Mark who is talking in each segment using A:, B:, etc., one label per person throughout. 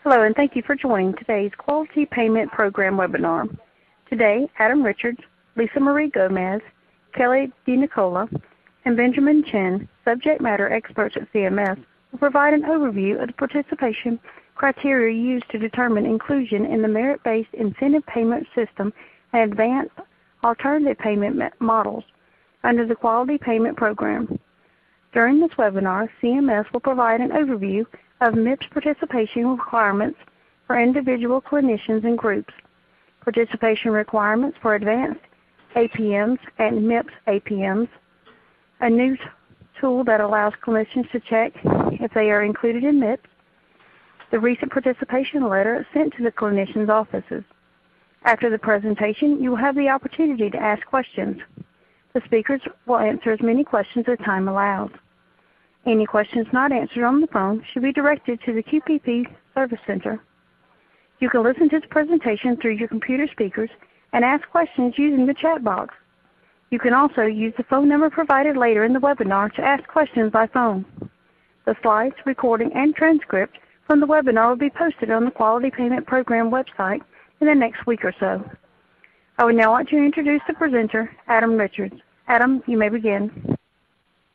A: Hello, and thank you for joining today's Quality Payment Program webinar. Today, Adam Richards, Lisa Marie Gomez, Kelly DiNicola, and Benjamin Chen, subject matter experts at CMS, will provide an overview of the participation criteria used to determine inclusion in the merit-based incentive payment system and advanced alternative payment models under the Quality Payment Program. During this webinar, CMS will provide an overview of MIPS participation requirements for individual clinicians and groups, participation requirements for advanced APMs and MIPS APMs, a new tool that allows clinicians to check if they are included in MIPS, the recent participation letter sent to the clinicians' offices. After the presentation, you will have the opportunity to ask questions. The speakers will answer as many questions as time allows. Any questions not answered on the phone should be directed to the QPP Service Center. You can listen to the presentation through your computer speakers and ask questions using the chat box. You can also use the phone number provided later in the webinar to ask questions by phone. The slides, recording, and transcript from the webinar will be posted on the Quality Payment Program website in the next week or so. I would now like to introduce the presenter, Adam Richards. Adam, you may begin.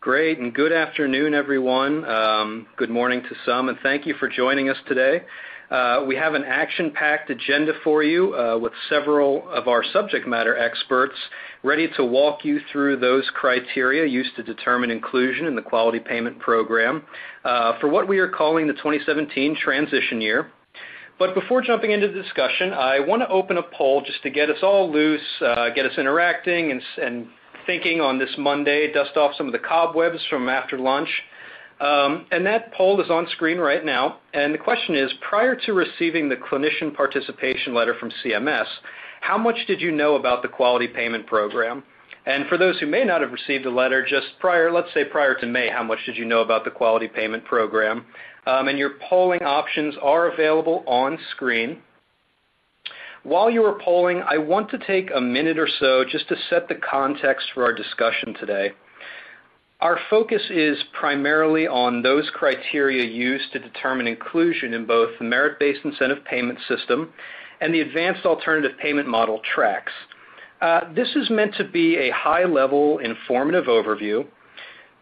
B: Great, and good afternoon, everyone. Good morning to some, and thank you for joining us today. We have an action-packed agenda for you with several of our subject matter experts ready to walk you through those criteria used to determine inclusion in the Quality Payment Program for what we are calling the 2017 transition year. But before jumping into the discussion, I want to open a poll just to get us all loose, get us interacting and thinking on this Monday, dust off some of the cobwebs from after lunch. And that poll is on screen right now. And the question is, prior to receiving the clinician participation letter from CMS, how much did you know about the Quality Payment Program? And for those who may not have received a letter, just let's say prior to May, how much did you know about the Quality Payment Program? And your polling options are available on screen. While you are polling, I want to take a minute or so just to set the context for our discussion today. Our focus is primarily on those criteria used to determine inclusion in both the merit-based incentive payment system and the advanced alternative payment model tracks. This is meant to be a high-level, informative overview.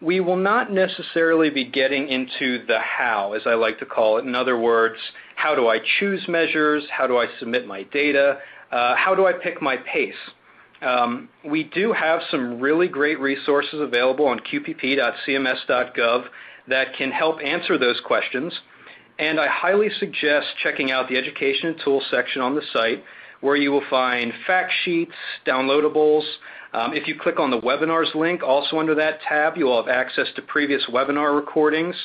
B: We will not necessarily be getting into the how, as I like to call it. In other words, how do I choose measures? How do I submit my data? How do I pick my pace? We do have some really great resources available on qpp.cms.gov that can help answer those questions. And I highly suggest checking out the Education and Tools section on the site, where you will find fact sheets, downloadables. If you click on the webinars link, also under that tab, you will have access to previous webinar recordings.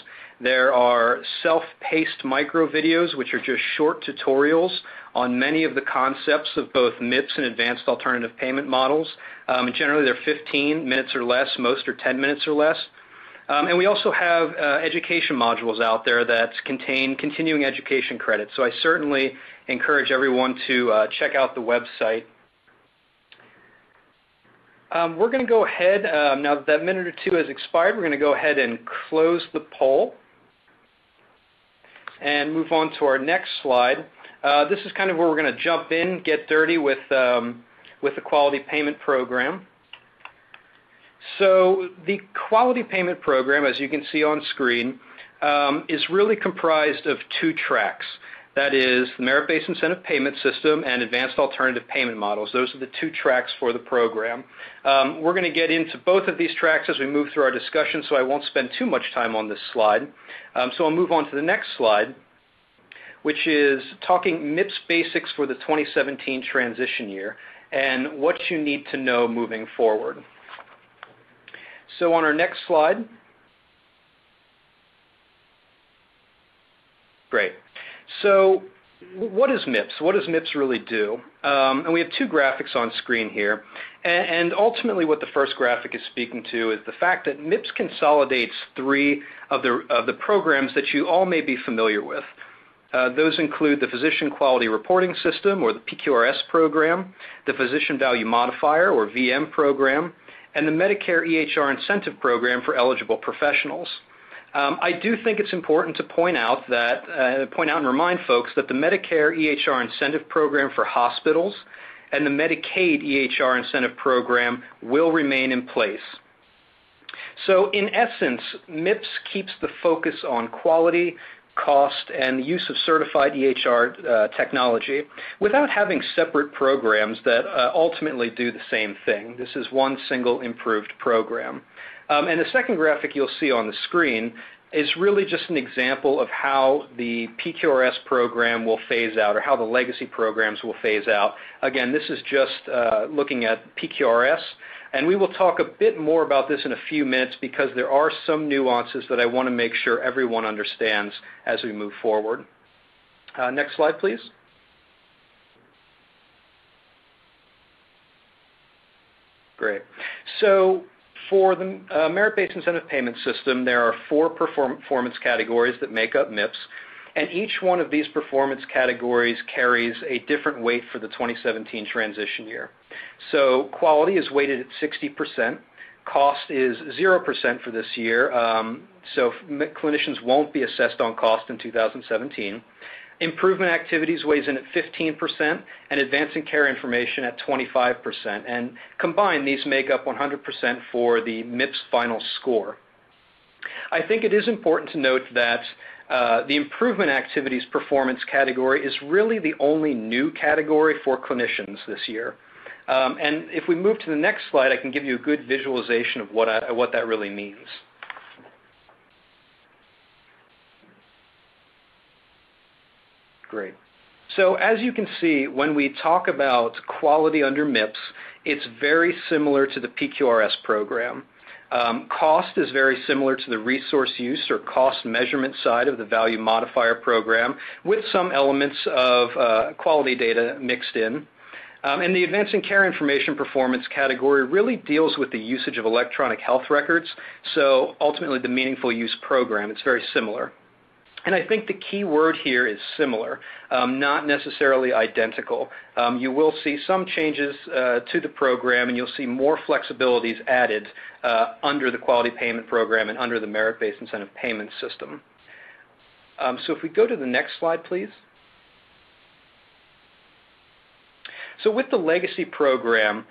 B: There are self-paced micro videos, which are just short tutorials on many of the concepts of both MIPS and advanced alternative payment models. And generally, they're 15 minutes or less. Most are 10 minutes or less. And we also have education modules out there that contain continuing education credits. So I certainly encourage everyone to check out the website. We're going to go ahead, now that minute or two has expired, we're going to go ahead and close the poll and move on to our next slide. This is kind of where we're going to jump in, get dirty with the Quality Payment Program. So the Quality Payment Program, as you can see on screen, is really comprised of two tracks. That is the Merit-Based Incentive Payment System and Advanced Alternative Payment Models. Those are the two tracks for the program. We're going to get into both of these tracks as we move through our discussion, so I won't spend too much time on this slide. So I'll move on to the next slide, which is talking MIPS basics for the 2017 transition year and what you need to know moving forward. So on our next slide, great. So what is MIPS? What does MIPS really do? And we have two graphics on screen here. And ultimately what the first graphic is speaking to is the fact that MIPS consolidates three of the programs that you all may be familiar with. Those include the Physician Quality Reporting System, or the PQRS program, the Physician Value Modifier, or VM program, and the Medicare EHR Incentive Program for eligible professionals. I do think it's important to point out and remind folks that the Medicare EHR incentive program for hospitals and the Medicaid EHR incentive program will remain in place. So in essence, MIPS keeps the focus on quality, cost, and the use of certified EHR technology without having separate programs that ultimately do the same thing. This is one single improved program. And the second graphic you'll see on the screen is really just an example of how the PQRS program will phase out, or how the legacy programs will phase out. Again, this is just looking at PQRS, and we will talk a bit more about this in a few minutes because there are some nuances that I want to make sure everyone understands as we move forward. Next slide, please. Great. So for the merit-based incentive payment system, there are 4 performance categories that make up MIPS, and each one of these performance categories carries a different weight for the 2017 transition year. So quality is weighted at 60%. Cost is 0% for this year, so clinicians won't be assessed on cost in 2017. Improvement activities weighs in at 15%, and advancing care information at 25%. And combined, these make up 100% for the MIPS final score. I think it is important to note that the improvement activities performance category is really the only new category for clinicians this year. And if we move to the next slide, I can give you a good visualization of what that really means. Great. So as you can see, when we talk about quality under MIPS, it's very similar to the PQRS program. Cost is very similar to the resource use or cost measurement side of the value modifier program, with some elements of quality data mixed in. And the advancing care information performance category really deals with the usage of electronic health records, so ultimately the meaningful use program. It's very similar. And I think the key word here is similar, not necessarily identical. You will see some changes to the program, and you'll see more flexibilities added under the quality payment program and under the merit-based incentive payment system. So if we go to the next slide, please. So with the legacy program,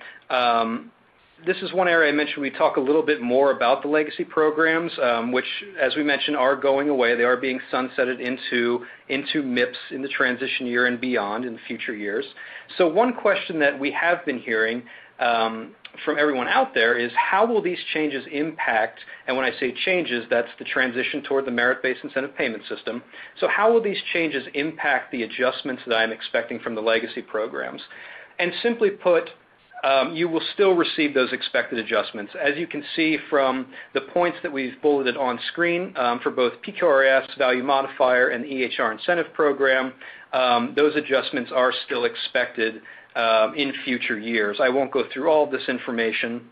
B: this is one area I mentioned we talk a little bit more about the legacy programs, which, as we mentioned, are going away. They are being sunsetted into MIPS in the transition year and beyond in future years. So one question that we have been hearing from everyone out there is, how will these changes impact, and when I say changes, that's the transition toward the merit-based incentive payment system. So how will these changes impact the adjustments that I'm expecting from the legacy programs? And simply put, you will still receive those expected adjustments. As you can see from the points that we've bulleted on screen for both PQRS, value modifier, and the EHR incentive program, those adjustments are still expected in future years. I won't go through all of this information,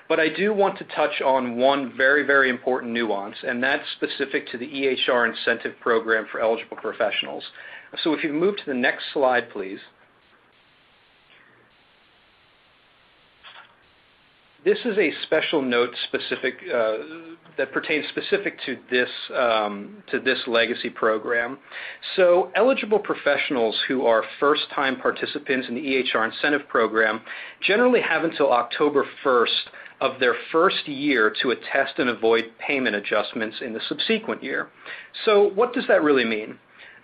B: but I do want to touch on one very, very important nuance, and that's specific to the EHR incentive program for eligible professionals. So if you move to the next slide, please. This is a special note specific that pertains specific to this legacy program. So eligible professionals who are first-time participants in the EHR incentive program generally have until October 1st of their first year to attest and avoid payment adjustments in the subsequent year. So what does that really mean?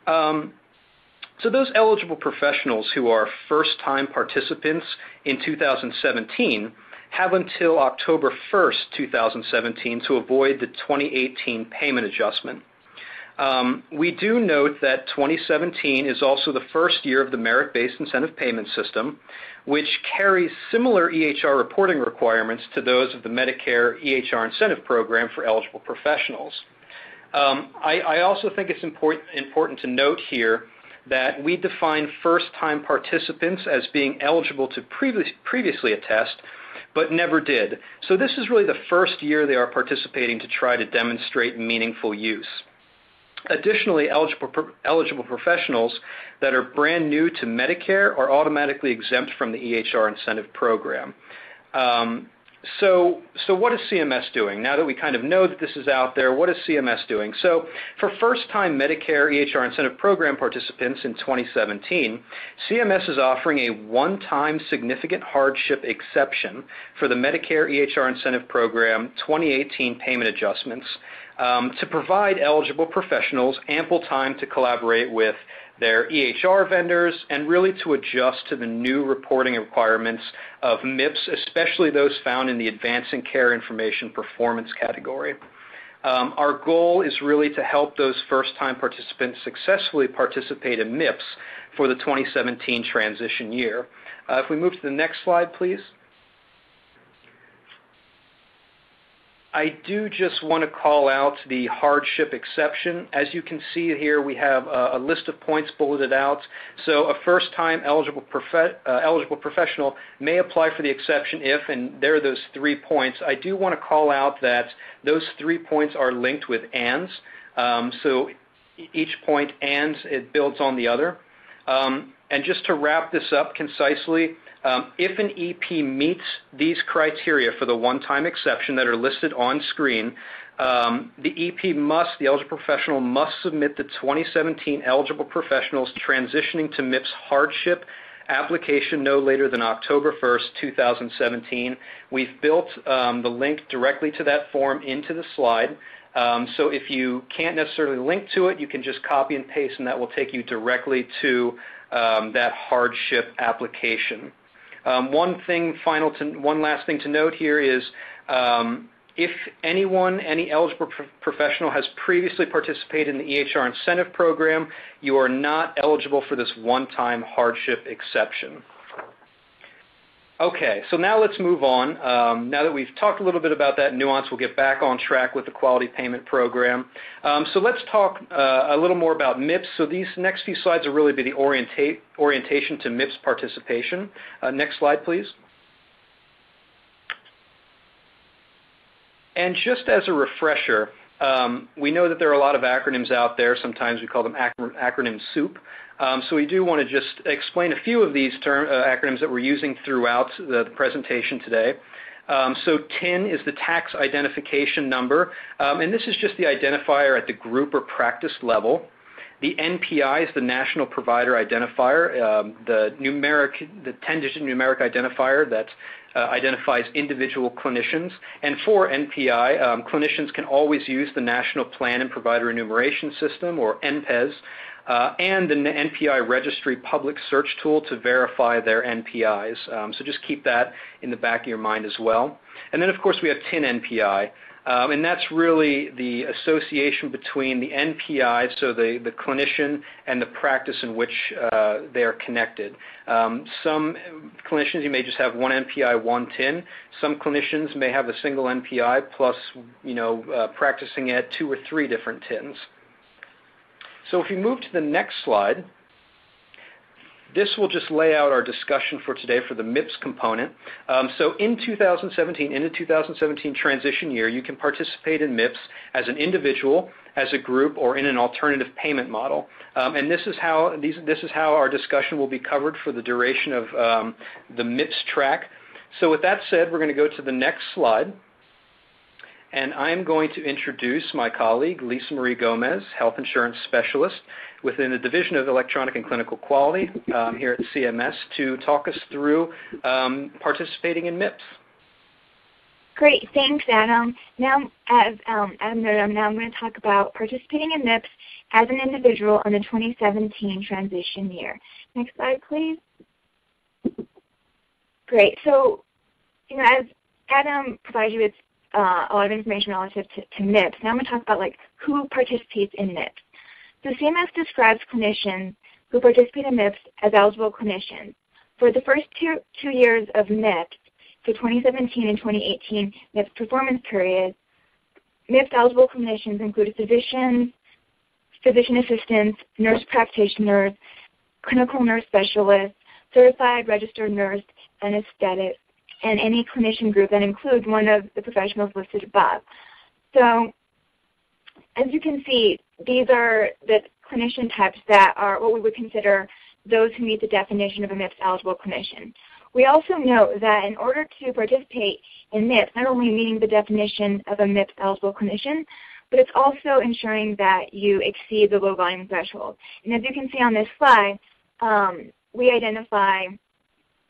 B: So those eligible professionals who are first-time participants in 2017 have until October 1st, 2017 to avoid the 2018 payment adjustment. We do note that 2017 is also the first year of the merit-based incentive payment system, which carries similar EHR reporting requirements to those of the Medicare EHR incentive program for eligible professionals. I also think it's important to note here that we define first-time participants as being eligible to previously attest, but never did. So this is really the first year they are participating to try to demonstrate meaningful use. Additionally, eligible professionals that are brand new to Medicare are automatically exempt from the EHR incentive program. So what is CMS doing? Now that we kind of know that this is out there, what is CMS doing? So for first-time Medicare EHR incentive program participants in 2017, CMS is offering a one-time significant hardship exception for the Medicare EHR incentive program 2018 payment adjustments to provide eligible professionals ample time to collaborate with their EHR vendors, and really to adjust to the new reporting requirements of MIPS, especially those found in the Advancing Care Information Performance category. Our goal is really to help those first-time participants successfully participate in MIPS for the 2017 transition year. If we move to the next slide, please. I do just want to call out the hardship exception. As you can see here, we have a list of points bulleted out. So a first-time eligible professional may apply for the exception if, and there are those 3 points. I do want to call out that those 3 points are linked with ands. So each point and it builds on the other. And just to wrap this up concisely, if an EP meets these criteria for the one-time exception that are listed on screen, the EP the eligible professional must submit the 2017 eligible professionals transitioning to MIPS hardship application no later than October 1st, 2017. We've built the link directly to that form into the slide. So if you can't necessarily link to it, you can just copy and paste, and that will take you directly to that hardship application. One last thing to note here is if any eligible professional has previously participated in the EHR incentive program, you are not eligible for this one-time hardship exception. Okay, so now let's move on. Now that we've talked a little bit about that nuance, we'll get back on track with the quality payment program. So let's talk a little more about MIPS. So these next few slides will really be the orientation to MIPS participation. Next slide, please. And just as a refresher, we know that there are a lot of acronyms out there. Sometimes we call them acronym soup. So we do want to just explain a few of these acronyms that we're using throughout the presentation today. So TIN is the tax identification number, and this is just the identifier at the group or practice level. The NPI is the National Provider Identifier, the 10-digit numeric identifier that identifies individual clinicians. And for NPI, clinicians can always use the National Plan and Provider Enumeration System, or NPES, and the NPI Registry public search tool to verify their NPIs. So just keep that in the back of your mind as well. And then, of course, we have TIN NPI. And that's really the association between the NPI, so the clinician, and the practice in which they are connected. Some clinicians, you may just have one NPI, one TIN. Some clinicians may have a single NPI plus, practicing at 2 or 3 different TINs. So if you move to the next slide, this will just lay out our discussion for today for the MIPS component. So in the 2017 transition year, you can participate in MIPS as an individual, as a group, or in an alternative payment model. And this is how our discussion will be covered for the duration of the MIPS track. So with that said, we're going to go to the next slide. And I'm going to introduce my colleague, Lisa Marie Gomez, Health Insurance Specialist within the Division of Electronic and Clinical Quality here at CMS, to talk us through participating in MIPS.
C: Great, thanks, Adam. Now, as Adam noted, I'm going to talk about participating in MIPS as an individual in the 2017 transition year. Next slide, please. Great. So, as Adam provided you with a lot of information relative to MIPS. Now I'm going to talk about who participates in MIPS. So CMS describes clinicians who participate in MIPS as eligible clinicians. For the first two years of MIPS, so 2017 and 2018 MIPS performance period, MIPS eligible clinicians include physicians, physician assistants, nurse practitioners, clinical nurse specialists, certified registered nurse, anesthetists, and any clinician group that includes one of the professionals listed above. So as you can see, these are the clinician types that are what we would consider those who meet the definition of a MIPS eligible clinician. We also note that in order to participate in MIPS, not only meeting the definition of a MIPS eligible clinician, but it's also ensuring that you exceed the low volume threshold. And as you can see on this slide, we identify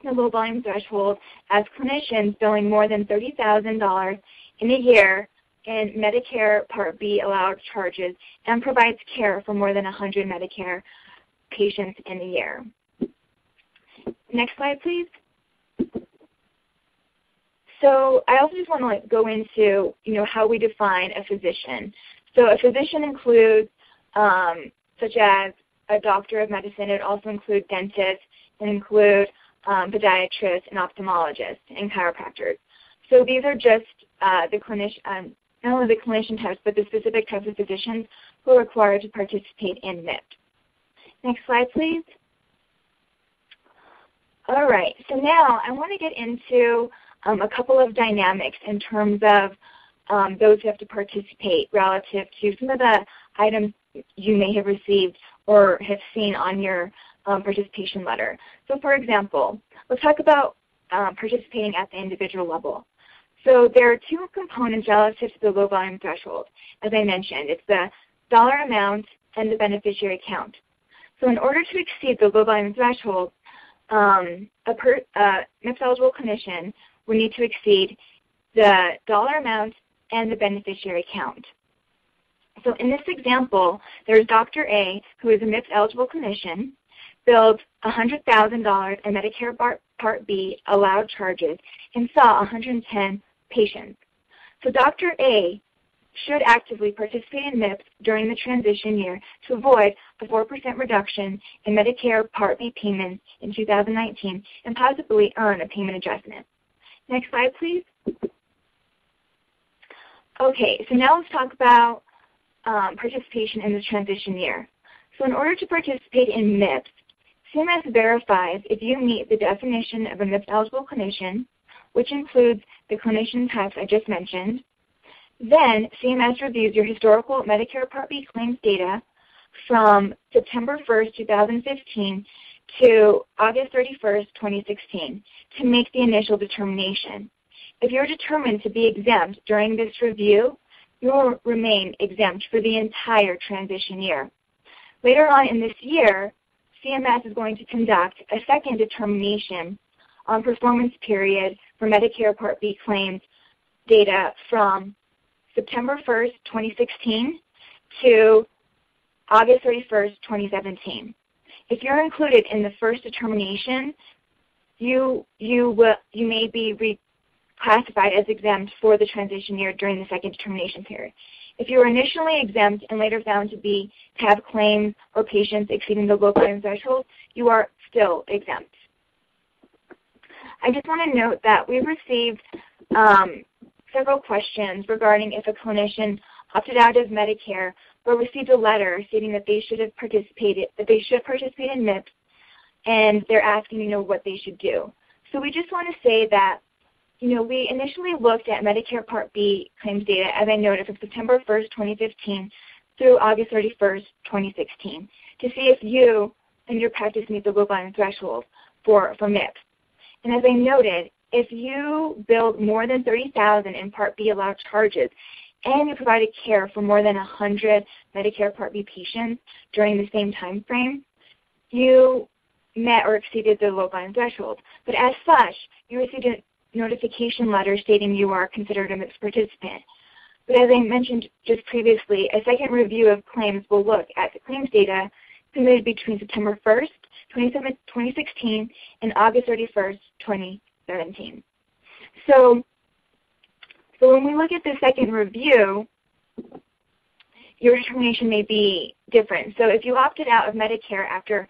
C: the low volume threshold as clinicians billing more than $30,000 in a year in Medicare Part B allowed charges and provides care for more than 100 Medicare patients in a year. Next slide, please. So I also just want to go into how we define a physician. So a physician includes such as a doctor of medicine. It also includes dentists and include podiatrists and ophthalmologists and chiropractors. So these are just the clinician, not only the clinician types, but the specific types of physicians who are required to participate in MIPS. Next slide, please. All right, so now I want to get into a couple of dynamics in terms of those who have to participate relative to some of the items you may have received or have seen on your participation letter. So for example, let's talk about participating at the individual level. So there are two components relative to the low volume threshold. As I mentioned, it's the dollar amount and the beneficiary count. So in order to exceed the low volume threshold, a MIPS eligible clinician will need to exceed the dollar amount and the beneficiary count. So in this example, there's Dr. A, who is a MIPS eligible clinician, billed $100,000 in Medicare Part B allowed charges and saw 110 patients. So Dr. A should actively participate in MIPS during the transition year to avoid a 4% reduction in Medicare Part B payments in 2019 and possibly earn a payment adjustment. Next slide, please. Okay, so now let's talk about participation in the transition year. So in order to participate in MIPS, CMS verifies if you meet the definition of a MIPS eligible clinician, which includes the clinician types I just mentioned. Then CMS reviews your historical Medicare Part B claims data from September 1st, 2015 to August 31st, 2016 to make the initial determination. If you're determined to be exempt during this review, you will remain exempt for the entire transition year. Later on in this year, CMS is going to conduct a second determination on performance period for Medicare Part B claims data from September 1st, 2016 to August 31st, 2017. If you're included in the first determination, you may be reclassified as exempt for the transition year during the second determination period. If you were initially exempt and later found to have claims or patients exceeding the low volume threshold, you are still exempt. I just want to note that we received several questions regarding if a clinician opted out of Medicare or received a letter stating that they should participate in MIPS, and they're asking, what they should do. So we just want to say that, we initially looked at Medicare Part B claims data, as I noted, from September 1st, 2015 through August 31st, 2016, to see if you and your practice meet the low volume threshold for MIPS. And as I noted, if you billed more than $30,000 in Part B allowed charges and you provided care for more than 100 Medicare Part B patients during the same time frame, you met or exceeded the low volume threshold. But as such, you received a notification letter stating you are considered a MIPS participant. But as I mentioned just previously, a second review of claims will look at the claims data submitted between September 1st, 2016 and August 31st, 2017. So when we look at the second review, your determination may be different. So if you opted out of Medicare after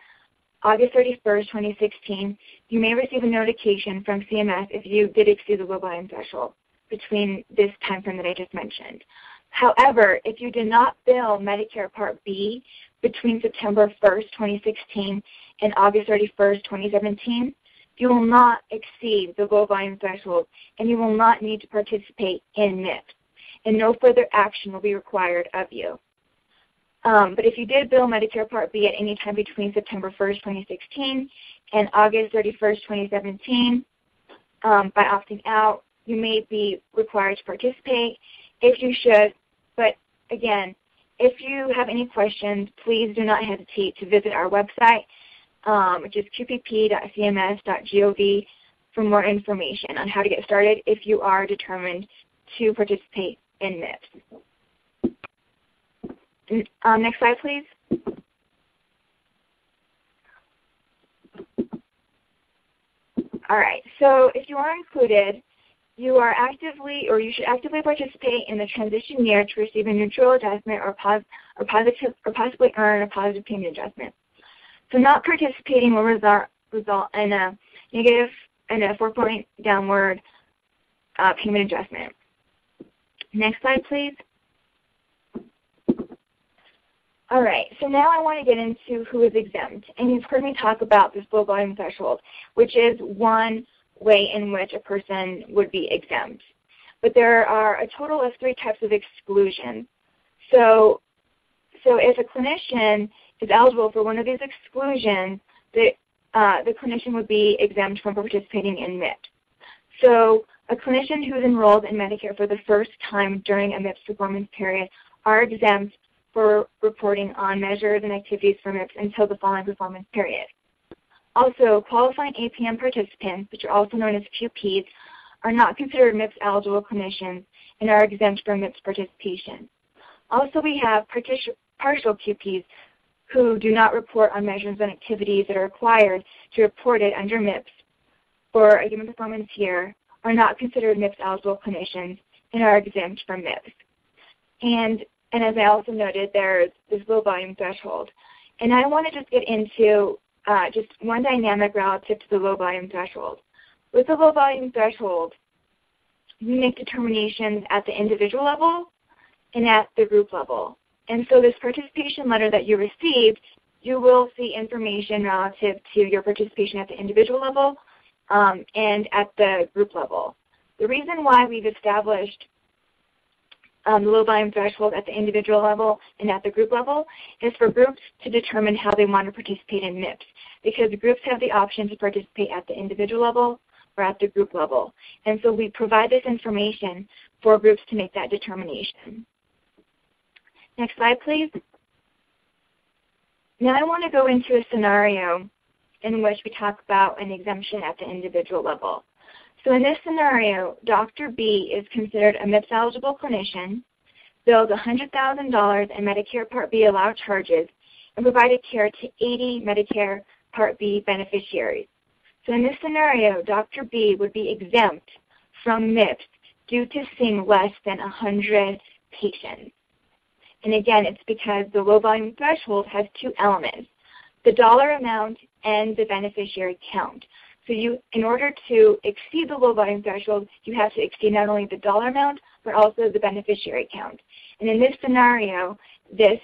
C: August 31st, 2016, you may receive a notification from CMS if you did exceed the low volume threshold between this time frame that I just mentioned. However, if you did not bill Medicare Part B between September 1st, 2016 and August 31st, 2017, you will not exceed the low volume threshold and you will not need to participate in MIPS, and no further action will be required of you. But if you did bill Medicare Part B at any time between September 1st, 2016 and August 31st, 2017, by opting out, you may be required to participate if you should. But again, if you have any questions, please do not hesitate to visit our website, which is qpp.cms.gov, for more information on how to get started if you are determined to participate in MIPS. Next slide, please. All right, so if you are included, you are actively, or you should actively participate in the transition year to receive a neutral adjustment or possibly earn a positive payment adjustment. So not participating will result in a negative and a 4-point downward payment adjustment. Next slide, please. All right, so now I want to get into who is exempt. And you've heard me talk about this low volume threshold, which is one way in which a person would be exempt. But there are a total of 3 types of exclusions. So if a clinician is eligible for one of these exclusions, the clinician would be exempt from participating in MIPS. So a clinician who is enrolled in Medicare for the first time during a MIPS performance period are exempt for reporting on measures and activities for MIPS until the following performance period. Also, qualifying APM participants, which are also known as QPs, are not considered MIPS eligible clinicians and are exempt from MIPS participation. Also, we have partial QPs who do not report on measures and activities that are required to report it under MIPS for a given performance year, are not considered MIPS eligible clinicians and are exempt from MIPS. And as I also noted, there's this low volume threshold. And I want to just get into just one dynamic relative to the low volume threshold. With the low volume threshold, we make determinations at the individual level and at the group level. And so this participation letter that you received, you will see information relative to your participation at the individual level and at the group level. The reason why we've established the low volume threshold at the individual level and at the group level is for groups to determine how they want to participate in MIPS, because groups have the option to participate at the individual level or at the group level. And so we provide this information for groups to make that determination. Next slide, please. Now I want to go into a scenario in which we talk about an exemption at the individual level. So in this scenario, Dr. B is considered a MIPS eligible clinician, billed $100,000 in Medicare Part B allowed charges, and provided care to 80 Medicare Part B beneficiaries. So in this scenario, Dr. B would be exempt from MIPS due to seeing less than 100 patients. And again, it's because the low volume threshold has 2 elements, the dollar amount and the beneficiary count. So in order to exceed the low volume threshold, you have to exceed not only the dollar amount, but also the beneficiary count. And in this scenario, this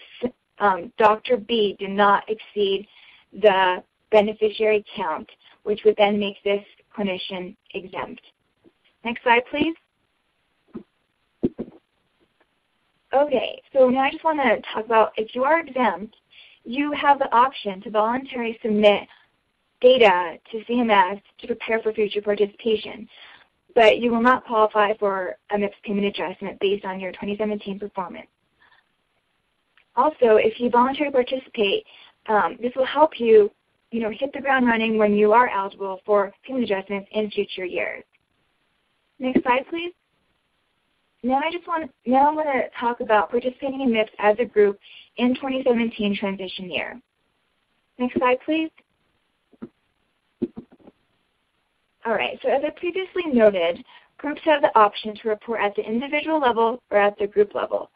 C: Dr. B did not exceed the beneficiary count, which would then make this clinician exempt. Next slide, please. Okay, so now I just want to talk about, if you are exempt, you have the option to voluntarily submit data to CMS to prepare for future participation, but you will not qualify for a MIPS payment adjustment based on your 2017 performance. Also, if you voluntarily participate, this will help you, hit the ground running when you are eligible for payment adjustments in future years. Next slide, please. Now I'm going to talk about participating in MIPS as a group in 2017 transition year. Next slide, please. All right, so as I previously noted, groups have the option to report at the individual level or at the group level.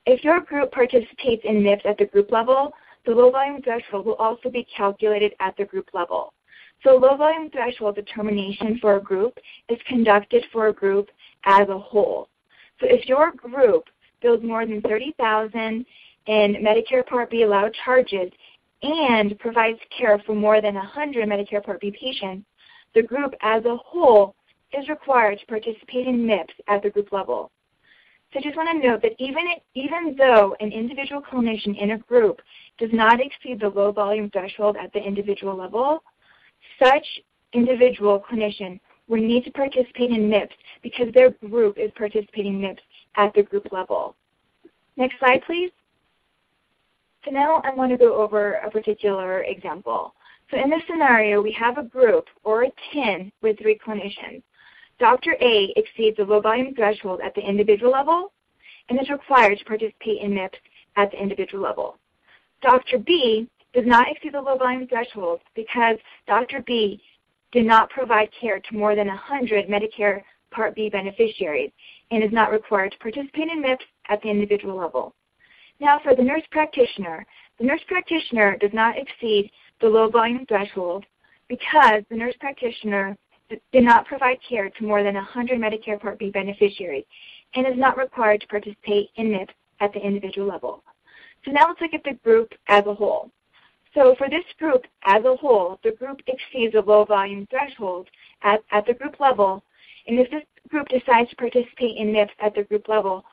C: If your group participates in MIPS at the group level, the low volume threshold will also be calculated at the group level. So low volume threshold determination for a group is conducted for a group as a whole. So if your group bills more than $30,000 in Medicare Part B allowed charges and provides care for more than 100 Medicare Part B patients, the group as a whole is required to participate in MIPS at the group level. So I just want to note that even though an individual clinician in a group does not exceed the low volume threshold at the individual level, such individual clinician will need to participate in MIPS because their group is participating in MIPS at the group level. Next slide, please. So now I want to go over a particular example. So in this scenario, we have a group or a TIN with 3 clinicians. Dr. A exceeds the low volume threshold at the individual level and is required to participate in MIPS at the individual level. Dr. B does not exceed the low volume threshold because Dr. B did not provide care to more than 100 Medicare Part B beneficiaries and is not required to participate in MIPS at the individual level. Now for the nurse practitioner does not exceed the low volume threshold because the nurse practitioner did not provide care to more than 100 Medicare Part B beneficiaries and is not required to participate in MIPS at the individual level. So now let's look at the group as a whole. So for this group as a whole, the group exceeds the low volume threshold at the group level, and if this group decides to participate in MIPS at the group level,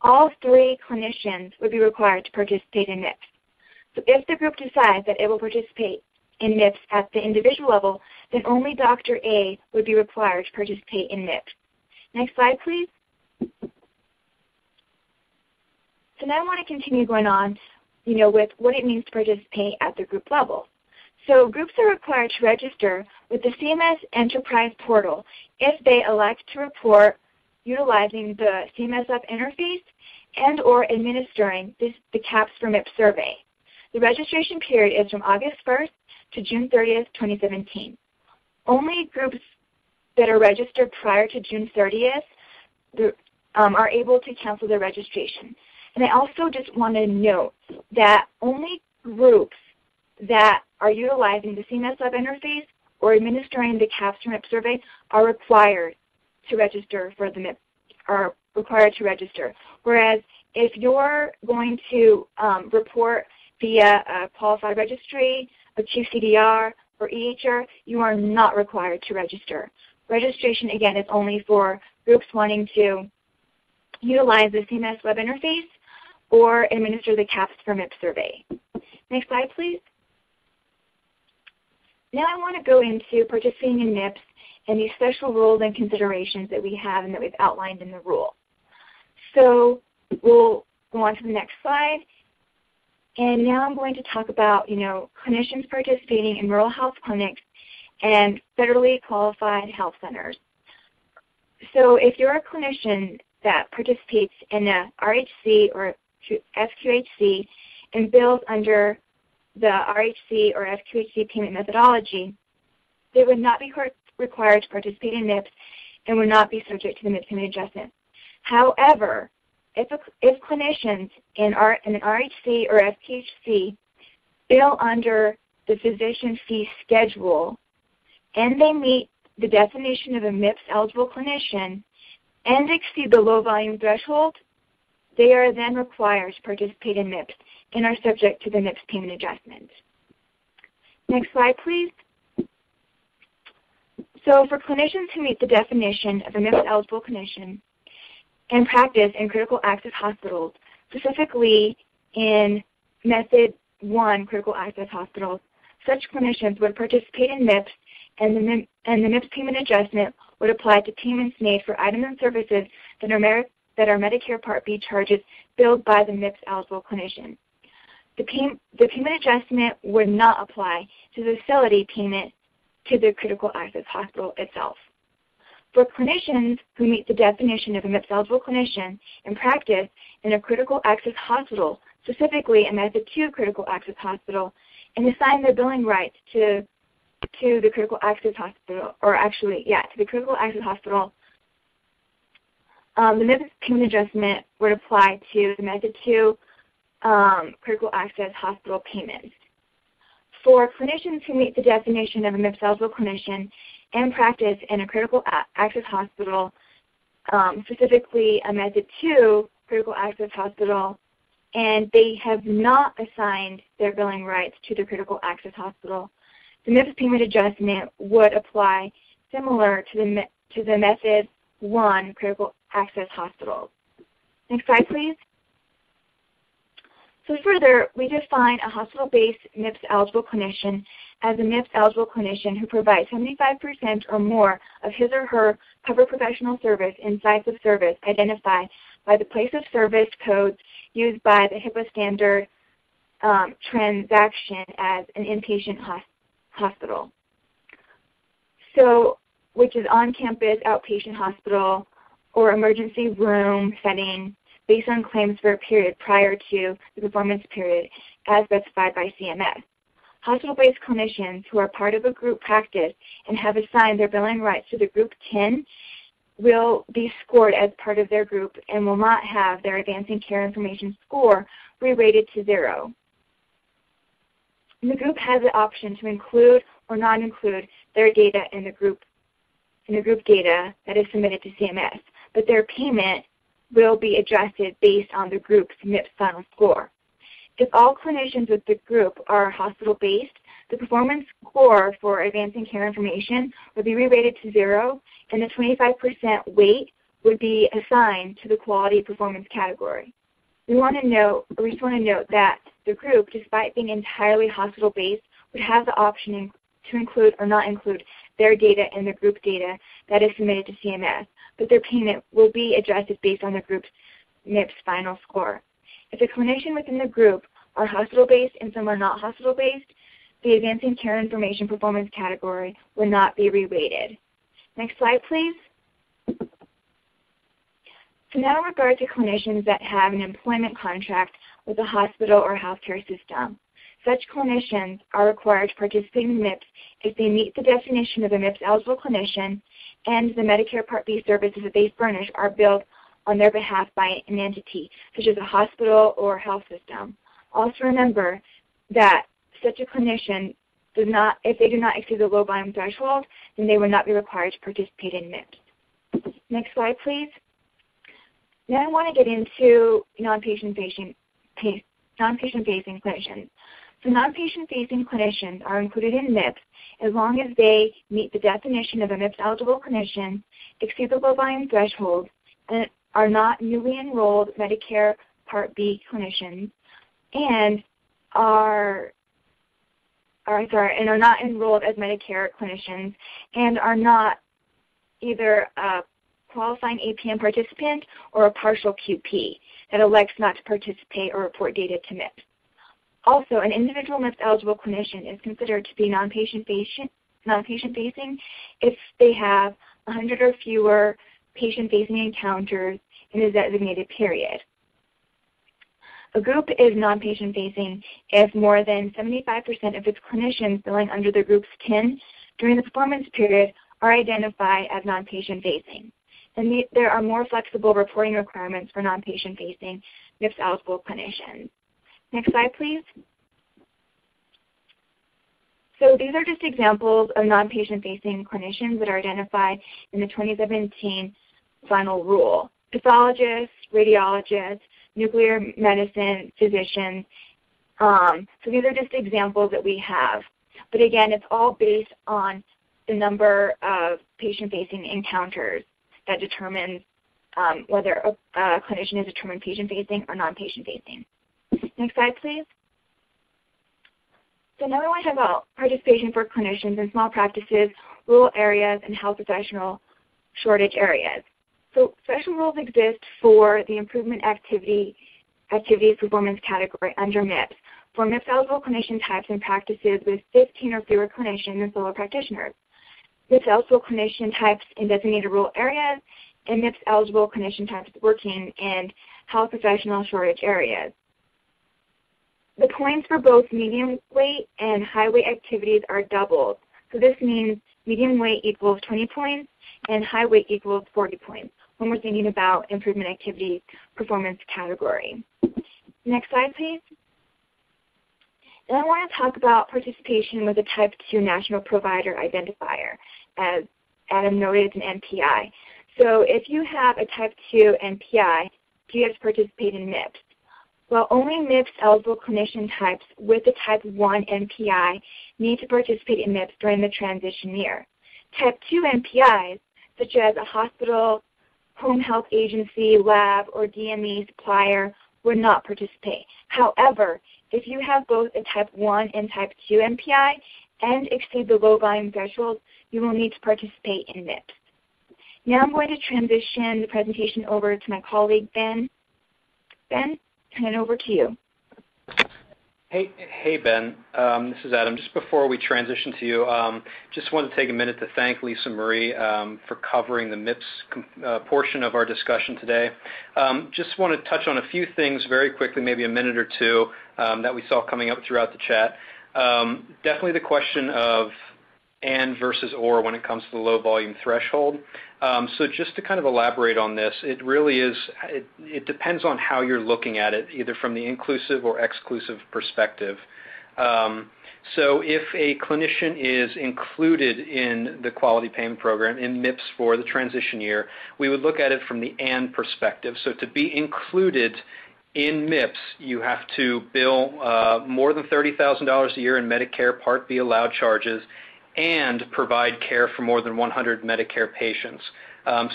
C: all 3 clinicians would be required to participate in MIPS. So if the group decides that it will participate in MIPS at the individual level, then only Dr. A would be required to participate in MIPS. Next slide, please. So now I want to continue going on, with what it means to participate at the group level. So groups are required to register with the CMS Enterprise Portal if they elect to report utilizing the CMS Up interface and or administering the CAPS for MIPS survey. The registration period is from August 1st to June 30th, 2017. Only groups that are registered prior to June 30th are able to cancel their registration. And I also just want to note that only groups that are utilizing the CMS Up interface or administering the CAPS for MIPS survey are required to register for the MIPS, are required to register. Whereas if you're going to report via a qualified registry, a QCDR, or EHR, you are not required to register. Registration, again, is only for groups wanting to utilize the CMS web interface or administer the CAPS for MIPS survey. Next slide, please. Now I want to go into participating in MIPS and these special rules and considerations that we have and that we've outlined in the rule. So we'll go on to the next slide. And now I'm going to talk about, clinicians participating in rural health clinics and federally qualified health centers. So if you're a clinician that participates in a RHC or FQHC and bills under the RHC or FQHC payment methodology, they would not be required to participate in MIPS and would not be subject to the MIPS payment adjustment. However, if clinicians in an RHC or FQHC bill under the physician fee schedule and they meet the definition of a MIPS-eligible clinician and exceed the low volume threshold, they are then required to participate in MIPS and are subject to the MIPS payment adjustment. Next slide, please. So for clinicians who meet the definition of a MIPS-eligible clinician and practice in critical access hospitals, specifically in Method 1 critical access hospitals, such clinicians would participate in MIPS and the MIPS payment adjustment would apply to payments made for items and services that are Medicare Part B charges billed by the MIPS-eligible clinician. The payment adjustment would not apply to the facility payment to the critical access hospital itself. For clinicians who meet the definition of a MIPS-eligible clinician and practice in a critical access hospital, specifically a Method 2 critical access hospital, and assign their billing rights to the critical access hospital, to the critical access hospital, the MIPS payment adjustment would apply to the Method 2 critical access hospital payments. For clinicians who meet the definition of a MIPS-eligible clinician and practice in a critical access hospital, specifically a Method 2 critical access hospital, and they have not assigned their billing rights to the critical access hospital, the MIPS payment adjustment would apply similar to the Method 1 critical access hospitals. Next slide, please. So further, we define a hospital-based MIPS-eligible clinician as a MIPS-eligible clinician who provides 75% or more of his or her covered professional service in sites of service identified by the place of service codes used by the HIPAA standard transaction as an inpatient hospital. So, which is on-campus outpatient hospital or emergency room setting based on claims for a period prior to the performance period as specified by CMS. Hospital-based clinicians who are part of a group practice and have assigned their billing rights to the group 10 will be scored as part of their group and will not have their advancing care information score re-rated to 0. And the group has the option to include or not include their data in the group data that is submitted to CMS, but their payment will be adjusted based on the group's MIPS final score. If all clinicians with the group are hospital-based, the performance score for advancing care information would be re-rated to 0, and the 25% weight would be assigned to the quality performance category. We just want to note that the group, despite being entirely hospital-based, would have the option to include or not include their data in the group data that is submitted to CMS, but their payment will be adjusted based on the group's MIPS final score. If a clinician within the group are hospital-based and some are not hospital-based, the advancing care information performance category will not be re-rated. Next slide, please. So now in regard to clinicians that have an employment contract with a hospital or healthcare system, such clinicians are required to participate in MIPS if they meet the definition of a MIPS-eligible clinician and the Medicare Part B services that they furnish are billed on their behalf by an entity, such as a hospital or health system. Also remember that such a clinician if they do not exceed the low volume threshold, then they will not be required to participate in MIPS. Next slide, please. Now I want to get into non-patient-facing clinicians. So non-patient-facing clinicians are included in MIPS as long as they meet the definition of a MIPS-eligible clinician, exceed the low-volume threshold, and are not newly enrolled Medicare Part B clinicians, and are not enrolled as Medicare clinicians, and are not either a qualifying APM participant or a partial QP that elects not to participate or report data to MIPS. Also, an individual MIPS-eligible clinician is considered to be non-patient-facing if they have 100 or fewer patient-facing encounters in a designated period. A group is non-patient-facing if more than 75% of its clinicians billing under the group's 10 during the performance period are identified as non-patient-facing. And there are more flexible reporting requirements for non-patient-facing MIPS-eligible clinicians. Next slide, please. So these are just examples of non-patient-facing clinicians that are identified in the 2017 final rule. Pathologists, radiologists, nuclear medicine physicians. So these are just examples that we have. But again, it's all based on the number of patient-facing encounters that determines whether a clinician is determined patient-facing or non-patient-facing. Next slide, please. So now we want to talk about participation for clinicians in small practices, rural areas, and health professional shortage areas. So special rules exist for the improvement activities performance category under MIPS for MIPS-eligible clinician types and practices with 15 or fewer clinicians and solo practitioners, MIPS-eligible clinician types in designated rural areas, and MIPS-eligible clinician types working in health professional shortage areas. The points for both medium weight and high weight activities are doubled. So this means medium weight equals 20 points and high weight equals 40 points when we're thinking about improvement activity performance category. Next slide, please. Then I want to talk about participation with a Type 2 National Provider Identifier, as Adam noted, it's an NPI. So if you have a Type 2 NPI, do you have to participate in MIPS? Well, only MIPS-eligible clinician types with a Type 1 NPI need to participate in MIPS during the transition year. Type 2 NPIs, such as a hospital, home health agency, lab, or DME supplier would not participate. However, if you have both a type 1 and type 2 MPI and exceed the low volume threshold, you will need to participate in MIPS. Now I'm going to transition the presentation over to my colleague, Ben. Ben, turn it over to you.
B: Hey Ben, this is Adam. Just before we transition to you, just wanted to take a minute to thank Lisa Marie for covering the MIPS portion of our discussion today. Just want to touch on a few things very quickly, maybe a minute or two, that we saw coming up throughout the chat. Definitely the question of and versus or when it comes to the low volume threshold. So just to kind of elaborate on this, it really is, it depends on how you're looking at it, either from the inclusive or exclusive perspective. So if a clinician is included in the quality payment program, in MIPS for the transition year, we would look at it from the and perspective. So to be included in MIPS, you have to bill more than $30,000 a year in Medicare Part B allowed charges and provide care for more than 100 Medicare patients.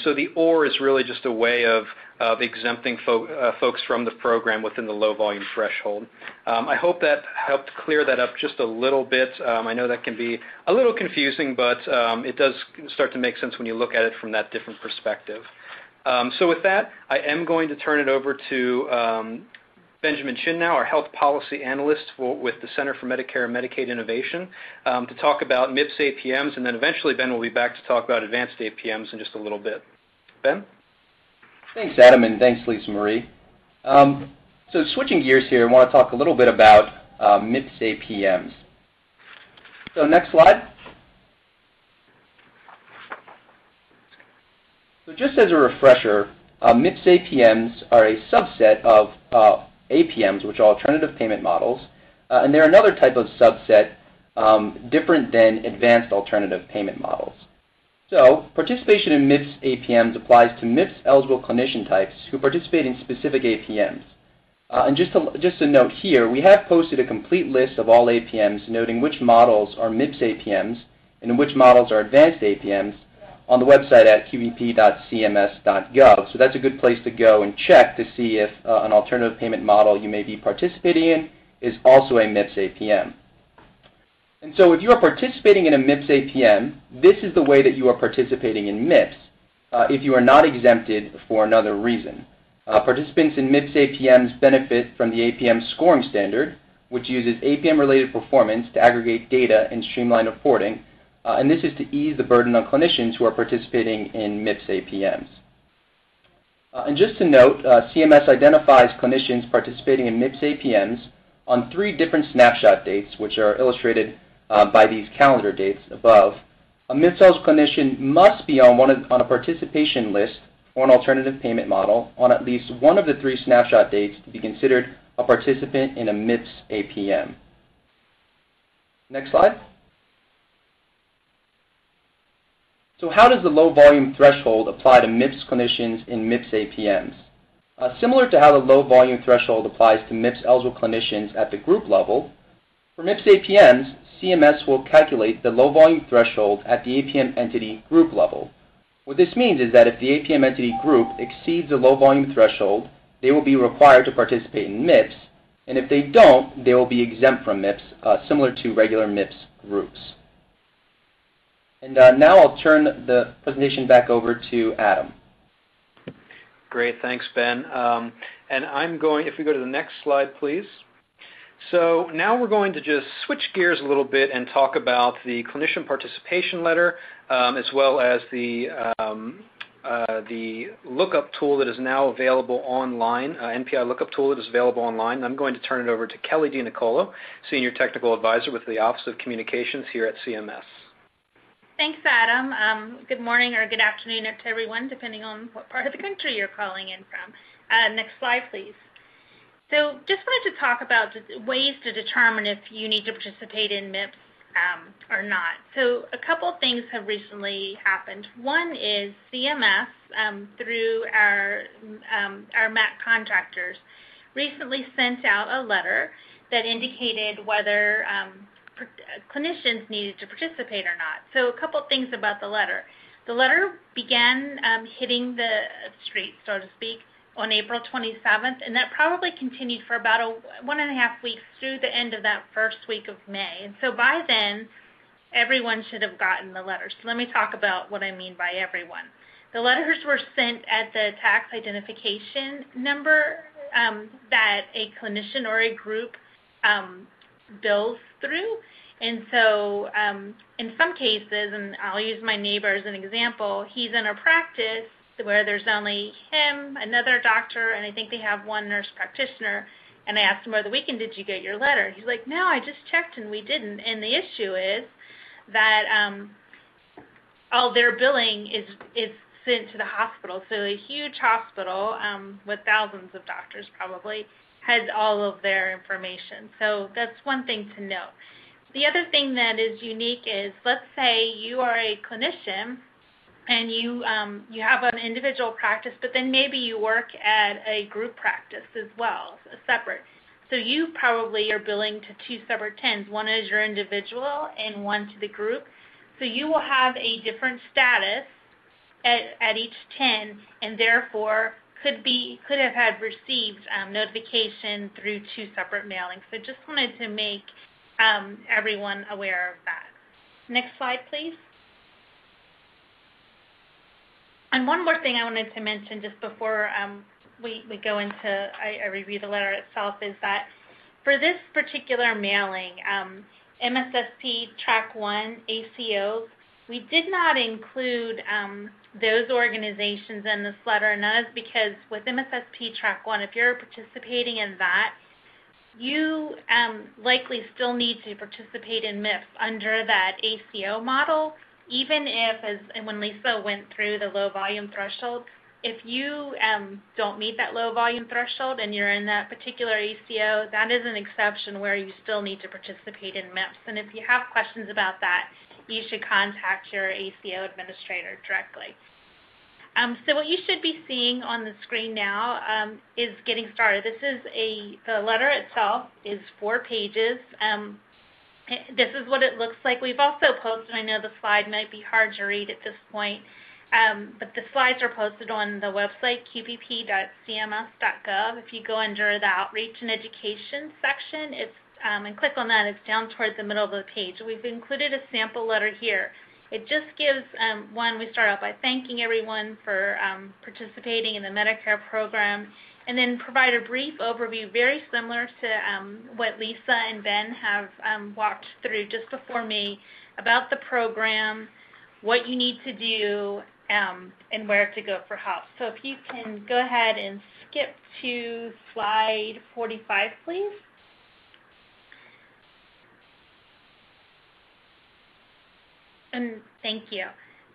B: So the or is really just a way of exempting folks from the program within the low volume threshold. I hope that helped clear that up just a little bit. I know that can be a little confusing, but it does start to make sense when you look at it from that different perspective. So with that, I am going to turn it over to Benjamin Chin now, our health policy analyst with the Center for Medicare and Medicaid Innovation, to talk about MIPS APMs, and then eventually Ben will be back to talk about advanced APMs in just a little bit. Ben?
D: Thanks, Adam, and thanks, Lisa Marie. So switching gears here, I want to talk a little bit about MIPS APMs. So next slide. So just as a refresher, MIPS APMs are a subset of APMs, which are alternative payment models, and they're another type of subset different than advanced alternative payment models. So participation in MIPS APMs applies to MIPS-eligible clinician types who participate in specific APMs. And just a note here, we have posted a complete list of all APMs noting which models are MIPS APMs and which models are advanced APMs on the website at qpp.cms.gov. So that's a good place to go and check to see if an alternative payment model you may be participating in is also a MIPS APM. And so if you are participating in a MIPS APM, this is the way that you are participating in MIPS if you are not exempted for another reason. Participants in MIPS APMs benefit from the APM scoring standard, which uses APM-related performance to aggregate data and streamline reporting, and this is to ease the burden on clinicians who are participating in MIPS APMs. And just to note, CMS identifies clinicians participating in MIPS APMs on 3 different snapshot dates, which are illustrated by these calendar dates above. A MIPS-eligible clinician must be on a participation list for an alternative payment model on at least one of the 3 snapshot dates to be considered a participant in a MIPS APM. Next slide. So how does the low volume threshold apply to MIPS clinicians in MIPS APMs? Similar to how the low volume threshold applies to MIPS-eligible clinicians at the group level, for MIPS APMs, CMS will calculate the low volume threshold at the APM entity group level. What this means is that if the APM entity group exceeds the low volume threshold, they will be required to participate in MIPS, and if they don't, they will be exempt from MIPS, similar to regular MIPS groups. And now I'll turn the presentation back over to Adam.
B: Great, thanks, Ben. And I'm going, if we go to the next slide, please. So now we're going to just switch gears a little bit and talk about the clinician participation letter, as well as the lookup tool that is now available online, NPI lookup tool that is available online. I'm going to turn it over to Kelly DiNicolo, Senior Technical Advisor with the Office of Communications here at CMS.
E: Thanks, Adam. Good morning or good afternoon to everyone, depending on what part of the country you're calling in from. Next slide, please. So just wanted to talk about ways to determine if you need to participate in MIPS or not. So a couple of things have recently happened. One is CMS, through our MAC contractors, recently sent out a letter that indicated whether clinicians needed to participate or not. So a couple of things about the letter. The letter began hitting the street, so to speak, on April 27th, and that probably continued for about 1.5 weeks through the end of that first week of May. And so by then, everyone should have gotten the letter. So let me talk about what I mean by everyone. The letters were sent at the tax identification number that a clinician or a group bills through. And so in some cases, and I'll use my neighbor as an example, he's in a practice where there's only him, another doctor, and I think they have one nurse practitioner. And I asked him over the weekend, did you get your letter? He's like, no, I just checked and we didn't. And the issue is that all their billing is sent to the hospital. So a huge hospital with thousands of doctors probably has all of their information. So that's one thing to note. The other thing that is unique is, let's say you are a clinician and you have an individual practice, but then maybe you work at a group practice as well, separate. So you probably are billing to two separate TINs. One is your individual and one to the group. So you will have a different status at each TIN, and therefore could have had received notification through two separate mailings. So just wanted to make everyone aware of that. Next slide, please. And one more thing I wanted to mention just before we go into I review the letter itself is that for this particular mailing, MSSP Track 1 ACOs, we did not include those organizations in this letter, and that is because with MSSP Track 1, if you're participating in that, you likely still need to participate in MIPS under that ACO model, even if, when Lisa went through the low volume threshold, if you don't meet that low volume threshold and you're in that particular ACO, that is an exception where you still need to participate in MIPS. And if you have questions about that, you should contact your ACO administrator directly. So what you should be seeing on the screen now is getting started. The letter itself is 4 pages. This is what it looks like. We've also posted, I know the slide might be hard to read at this point, but the slides are posted on the website, qpp.cms.gov. If you go under the Outreach and Education section, and click on that, it's down towards the middle of the page. We've included a sample letter here. It just gives, we start out by thanking everyone for participating in the Medicare program, and then provide a brief overview very similar to what Lisa and Ben have walked through just before me about the program, what you need to do, and where to go for help. So if you can go ahead and skip to slide 45, please. And thank you.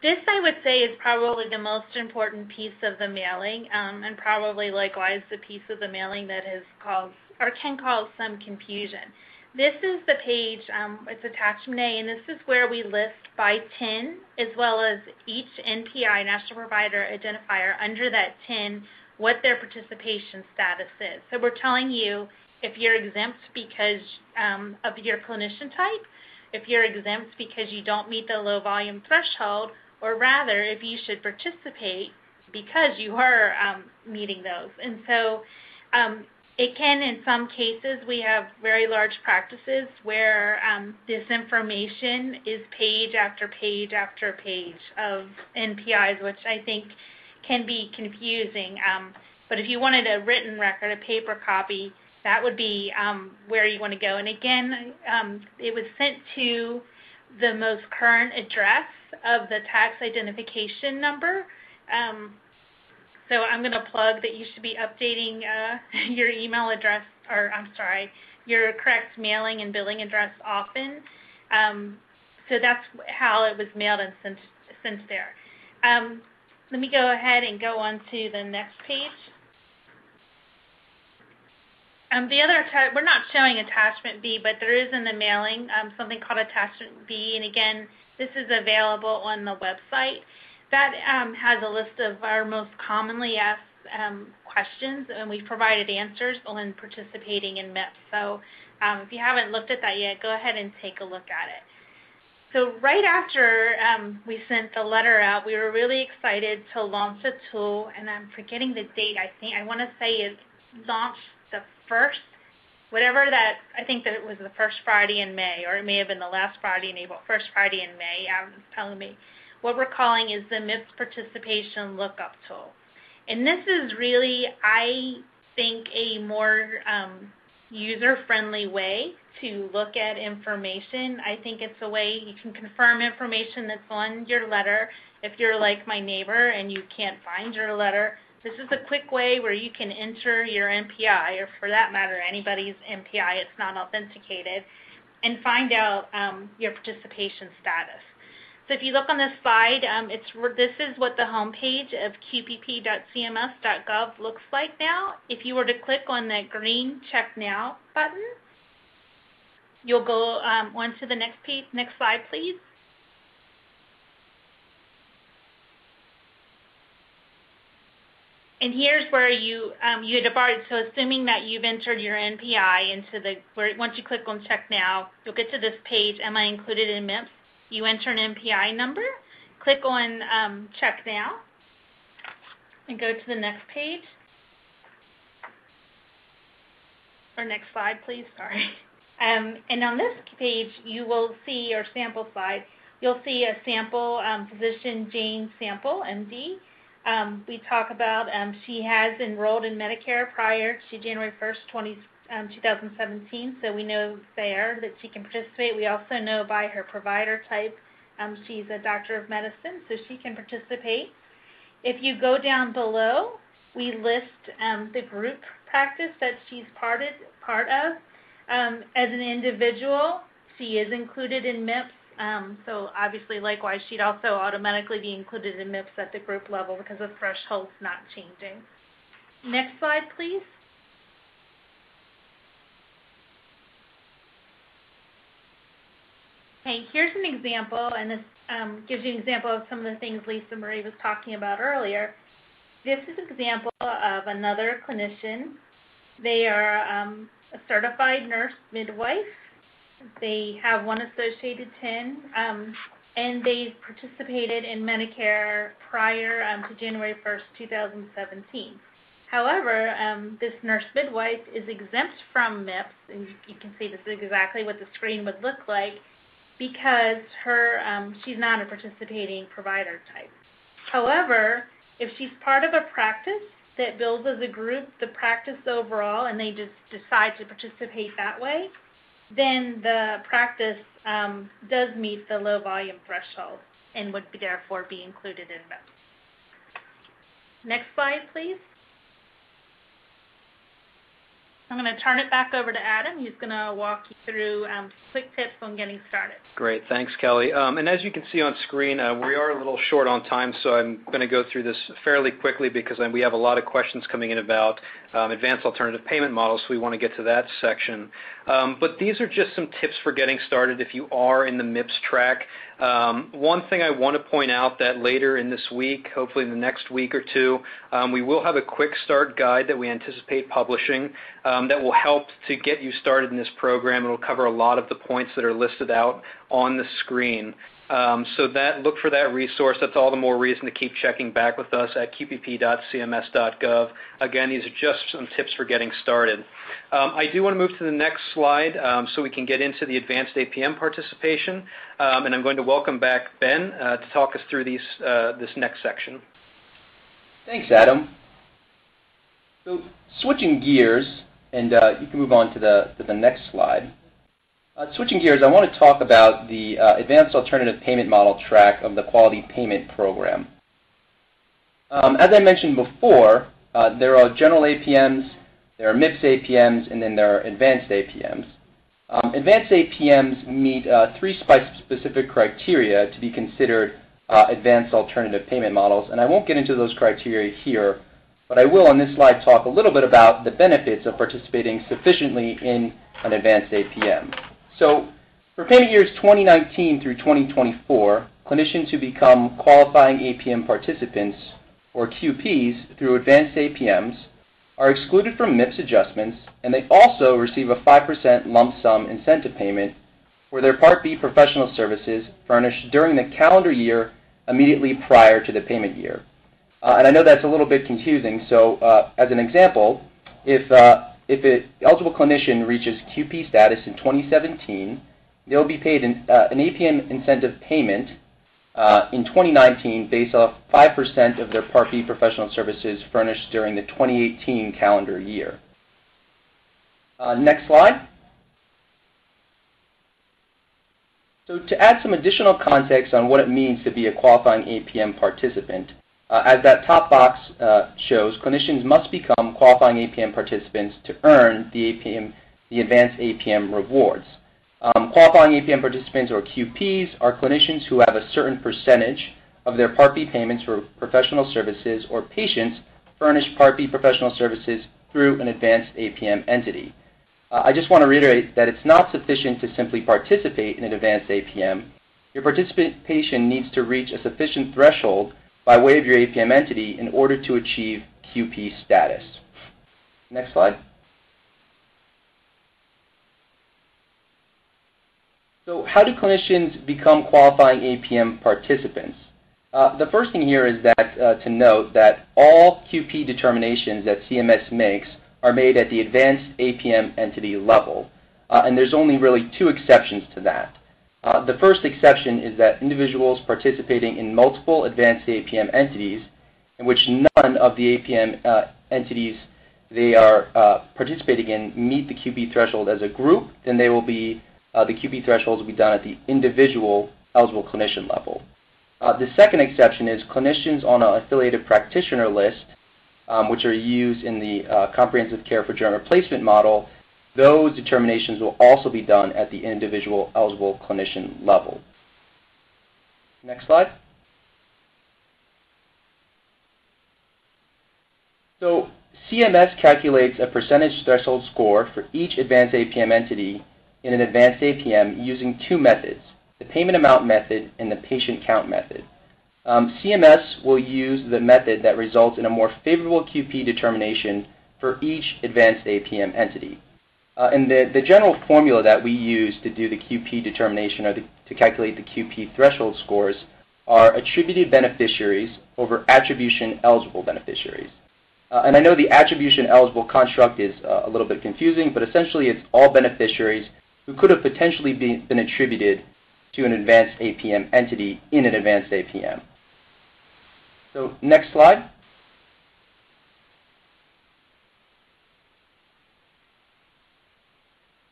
E: This, I would say, is probably the most important piece of the mailing, and probably likewise the piece of the mailing that has caused or can cause some confusion. This is the page, it's attachment A, and this is where we list by TIN as well as each NPI, National Provider Identifier, under that TIN what their participation status is. So we're telling you if you're exempt because of your clinician type, if you're exempt because you don't meet the low volume threshold, or rather if you should participate because you are meeting those. And so it can, in some cases, we have very large practices where this information is page after page after page of NPIs, which I think can be confusing. But if you wanted a written record, a paper copy, that would be where you want to go. And again, it was sent to the most current address of the tax identification number. So I'm going to plug that you should be updating your email address, or your correct mailing and billing address often. So that's how it was mailed and sent there. Let me go ahead and go on to the next page. We're not showing attachment B, but there is in the mailing something called attachment B, and again, this is available on the website. That has a list of our most commonly asked questions, and we've provided answers on participating in MIPS. So if you haven't looked at that yet, go ahead and take a look at it. So right after we sent the letter out, we were really excited to launch a tool, and I'm forgetting the date. I want to say it launched the first, whatever that, I think that it was the first Friday in May, or it may have been the last Friday in April, first Friday in May, Adam's telling me. What we're calling is the MIPS Participation Lookup Tool. And this is really, I think, a more user-friendly way to look at information. I think it's a way you can confirm information that's on your letter. If you're like my neighbor and you can't find your letter, this is a quick way where you can enter your MPI, or for that matter, anybody's MPI, it's not authenticated, and find out your participation status. So if you look on this slide, this is what the homepage of qpp.cms.gov looks like now. If you were to click on that green Check Now button, you'll go on to the next slide, please. And here's where you had already, so assuming that you've entered your NPI into once you click on Check Now, you'll get to this page, Am I Included in MIPS? You enter an MPI number, click on Check Now, and go to the next page. Or next slide, please, sorry. And on this page, you will see, or sample slide, you'll see a sample physician Jane Sample, MD. We talk about she has enrolled in Medicare prior to January 1st, 2017, so we know there that she can participate. We also know by her provider type, she's a doctor of medicine, so she can participate. If you go down below, we list the group practice that she's part of. As an individual, she is included in MIPS, so obviously, likewise, she'd also automatically be included in MIPS at the group level because the threshold's not changing. Next slide, please. Okay, here's an example, and this gives you an example of some of the things Lisa Marie was talking about earlier. This is an example of another clinician. They are a certified nurse midwife. They have one associated TIN, and they participated in Medicare prior to January 1st, 2017. However, this nurse midwife is exempt from MIPS, and you can see this is exactly what the screen would look like, because she's not a participating provider type. However, if she's part of a practice that bills as a group, the practice overall, and they just decide to participate that way, then the practice does meet the low volume threshold and would therefore be included in MIPS. Next slide, please. I'm going to turn it back over to Adam. He's going to walk you through quick tips on getting started.
B: Great. Thanks, Kelly. And as you can see on screen, we are a little short on time, so I'm going to go through this fairly quickly because we have a lot of questions coming in about advanced alternative payment models, so we want to get to that section. But these are just some tips for getting started if you are in the MIPS track. One thing I want to point out that later in this week, hopefully in the next week or two, we will have a quick start guide that we anticipate publishing that will help to get you started in this program. It will cover a lot of the points that are listed out on the screen. So look for that resource. That's all the more reason to keep checking back with us at qpp.cms.gov. Again, these are just some tips for getting started. I do want to move to the next slide so we can get into the advanced APM participation. And I'm going to welcome back Ben to talk us through this next section.
D: Thanks, Adam. So switching gears, and you can move on to the next slide. Switching gears, I want to talk about the Advanced Alternative Payment Model track of the Quality Payment Program. As I mentioned before, there are general APMs, there are MIPS APMs, and then there are advanced APMs. Advanced APMs meet three specific criteria to be considered advanced alternative payment models, and I won't get into those criteria here, but I will on this slide talk a little bit about the benefits of participating sufficiently in an advanced APM. So for payment years 2019 through 2024, clinicians who become qualifying APM participants, or QPs, through advanced APMs are excluded from MIPS adjustments, and they also receive a 5% lump sum incentive payment for their Part B professional services furnished during the calendar year immediately prior to the payment year. And I know that's a little bit confusing, so as an example, if an eligible clinician reaches QP status in 2017, they'll be paid an APM incentive payment in 2019 based off 5% of their Part B professional services furnished during the 2018 calendar year. Next slide. So to add some additional context on what it means to be a qualifying APM participant, as that top box shows, clinicians must become qualifying APM participants to earn the advanced APM rewards. Qualifying APM participants, or QPs, are clinicians who have a certain percentage of their Part B payments for professional services or patients furnished Part B professional services through an advanced APM entity. I just want to reiterate that it's not sufficient to simply participate in an advanced APM. Your participation needs to reach a sufficient threshold by way of your APM entity in order to achieve QP status. Next slide. So how do clinicians become qualifying APM participants? The first thing here is that to note that all QP determinations that CMS makes are made at the advanced APM entity level, and there's only really two exceptions to that. The first exception is that individuals participating in multiple advanced APM entities in which none of the APM entities they are participating in meet the QP threshold as a group, then they will be the QP thresholds will be done at the individual eligible clinician level. The second exception is clinicians on an affiliated practitioner list, which are used in the comprehensive care for joint replacement model. Those determinations will also be done at the individual eligible clinician level. Next slide. So CMS calculates a percentage threshold score for each advanced APM entity in an advanced APM using two methods, the payment amount method and the patient count method. CMS will use the method that results in a more favorable QP determination for each advanced APM entity. And the general formula that we use to do the QP determination or to calculate the QP threshold scores are attributed beneficiaries over attribution eligible beneficiaries. And I know the attribution eligible construct is a little bit confusing, but essentially it's all beneficiaries who could have potentially been attributed to an advanced APM entity in an advanced APM. So next slide.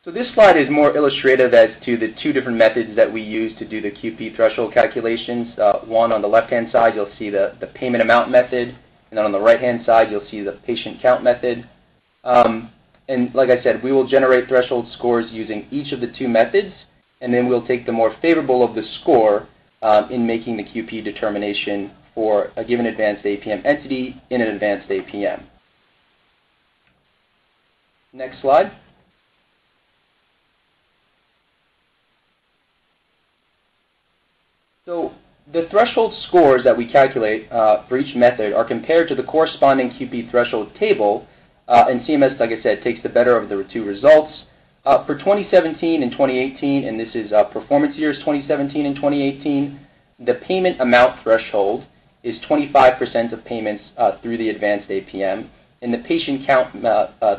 D: So this slide is more illustrative as to the two different methods that we use to do the QP threshold calculations. One on the left-hand side, you'll see the payment amount method, and then on the right-hand side, you'll see the patient count method. And like I said, we will generate threshold scores using each of the two methods, and then we'll take the more favorable of the score in making the QP determination for a given advanced APM entity in an advanced APM. Next slide. So the threshold scores that we calculate for each method are compared to the corresponding QP threshold table, and CMS, like I said, takes the better of the two results. For 2017 and 2018, and this is performance years 2017 and 2018, the payment amount threshold is 25% of payments through the advanced APM, and the patient count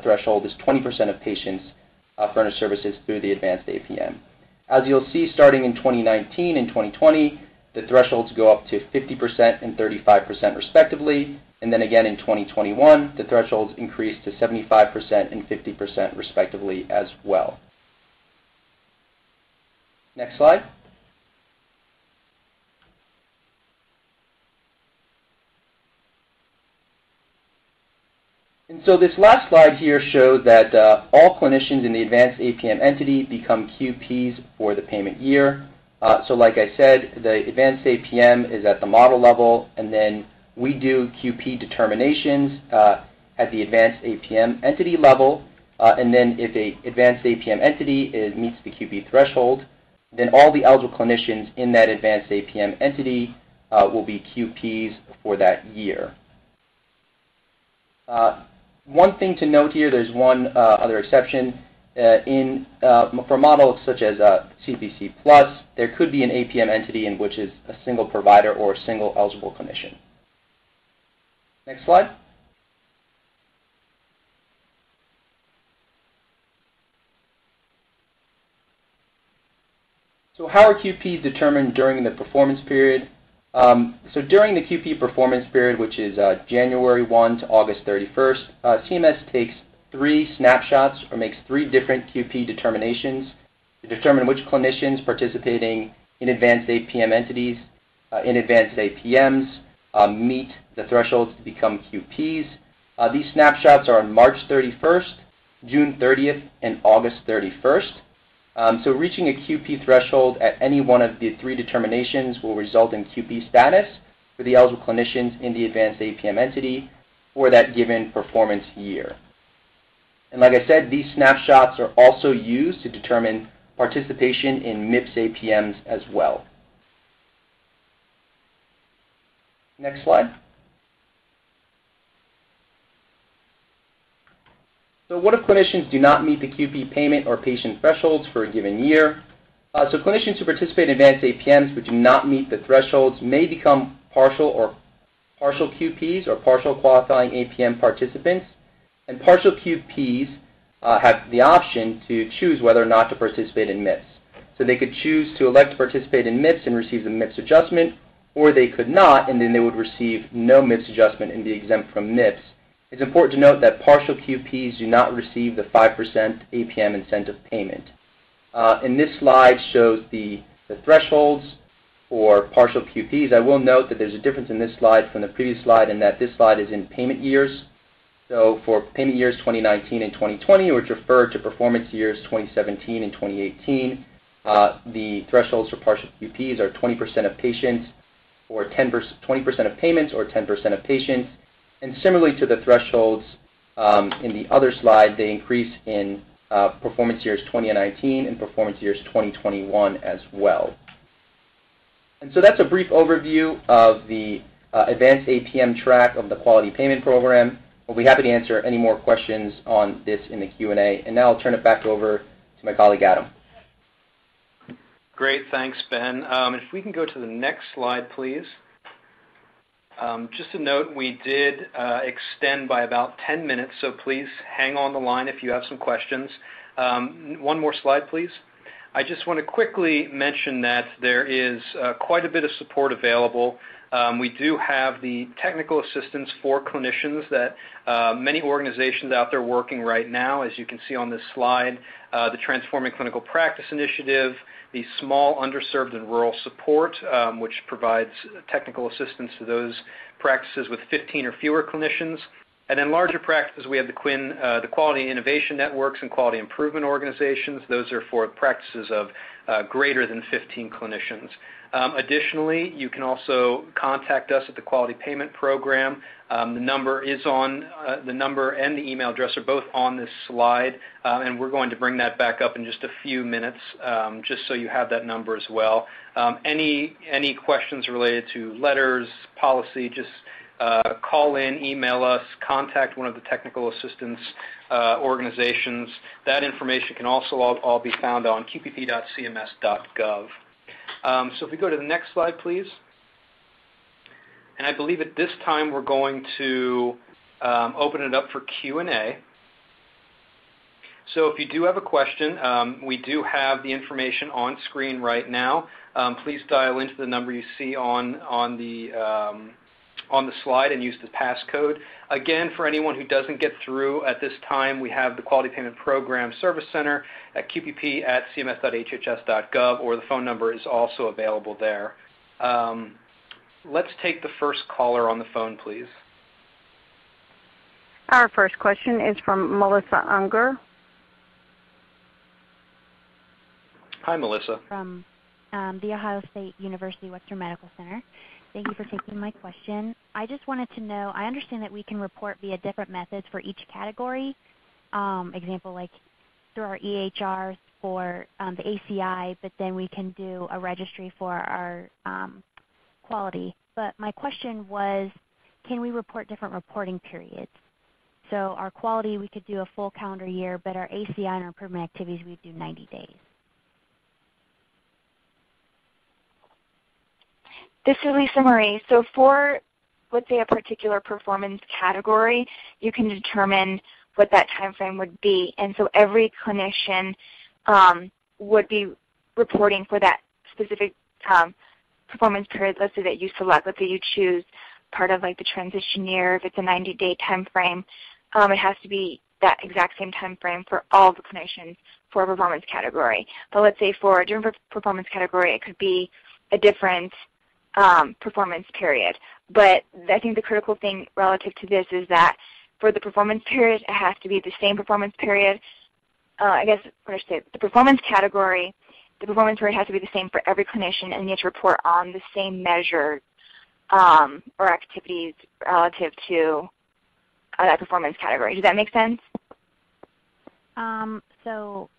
D: threshold is 20% of patients furnished services through the advanced APM. As you'll see, starting in 2019 and 2020, the thresholds go up to 50% and 35% respectively, and then again in 2021, the thresholds increase to 75% and 50% respectively as well. Next slide. And so this last slide here shows that all clinicians in the advanced APM entity become QPs for the payment year. So like I said, the advanced APM is at the model level, and then we do QP determinations at the advanced APM entity level, and then if an advanced APM entity meets the QP threshold, then all the eligible clinicians in that advanced APM entity will be QPs for that year. One thing to note here, there's one other exception. for models such as CPC Plus, there could be an APM entity in which is a single provider or a single eligible clinician. Next slide. So how are QPs determined during the performance period? So during the QP performance period, which is January 1 to August 31st, CMS takes 3 snapshots or makes 3 different QP determinations to determine which clinicians participating in advanced APM entities, in advanced APMs, meet the thresholds to become QPs. These snapshots are on March 31st, June 30th, and August 31st. So reaching a QP threshold at any one of the 3 determinations will result in QP status for the eligible clinicians in the advanced APM entity for that given performance year. And like I said, these snapshots are also used to determine participation in MIPS APMs as well. Next slide. So what if clinicians do not meet the QP payment or patient thresholds for a given year? So clinicians who participate in advanced APMs but do not meet the thresholds may become partial QPs or partial qualifying APM participants. And partial QPs have the option to choose whether or not to participate in MIPS. So they could choose to elect to participate in MIPS and receive the MIPS adjustment, or they could not, and then they would receive no MIPS adjustment and be exempt from MIPS. It's important to note that partial QPs do not receive the 5% APM incentive payment. And this slide shows the thresholds for partial QPs. I will note that there's a difference in this slide from the previous slide in that this slide is in payment years. So for payment years 2019 and 2020, which refer to performance years 2017 and 2018, the thresholds for partial QPs are 20% of patients or 20% of payments or 10% of patients. And similarly to the thresholds in the other slide, they increase in performance years 2019 and performance years 2021 as well. And so that's a brief overview of the advanced APM track of the quality payment program. We'll be happy to answer any more questions on this in the Q&A. And now I'll turn it back over to my colleague Adam.
B: Great, thanks, Ben. If we can go to the next slide, please. Just a note, we did extend by about 10 minutes, so please hang on the line if you have some questions. One more slide, please. I just want to quickly mention that there is quite a bit of support available. We do have the technical assistance for clinicians that many organizations out there working right now, as you can see on this slide, the Transforming Clinical Practice Initiative, the Small Underserved and Rural Support, which provides technical assistance to those practices with 15 or fewer clinicians. And then larger practices, we have the Quality Innovation Networks and Quality Improvement Organizations. Those are for practices of greater than 15 clinicians. Additionally, you can also contact us at the Quality Payment Program. The number is on the number and the email address are both on this slide, and we're going to bring that back up in just a few minutes, just so you have that number as well. Any questions related to letters, policy, just call in, email us, contact one of the technical assistance organizations. That information can also all be found on qpp.cms.gov. So if we go to the next slide, please. And I believe at this time we're going to open it up for Q&A. So if you do have a question, we do have the information on screen right now. Please dial into the number you see on the slide and use the passcode. Again, for anyone who doesn't get through at this time, we have the Quality Payment Program Service Center at qpp@cms.hhs.gov, or the phone number is also available there. Let's take the first caller on the phone, please.
A: Our first question is from Melissa Unger.
B: Hi, Melissa.
F: From the Ohio State University Western Medical Center. Thank you for taking my question. I just wanted to know, I understand that we can report via different methods for each category, example like through our EHRs for the ACI, but then we can do a registry for our quality. But my question was, can we report different reporting periods? So our quality, we could do a full calendar year, but our ACI and our improvement activities, we'd do 90 days.
C: This is Lisa Marie. So for, let's say, a particular performance category, you can determine what that time frame would be. And so every clinician would be reporting for that specific performance period, let's say that you select, let's say you choose part of like the transition year, if it's a 90-day time frame, it has to be that exact same time frame for all the clinicians for a performance category. But let's say for a different performance category, it could be a different performance period. But I think the critical thing relative to this is that for the performance period, it has to be the same performance period. I guess what I should say, the performance category, the performance period has to be the same for every clinician, and you have to report on the same measure or activities relative to that performance category. Does that make sense?
F: So,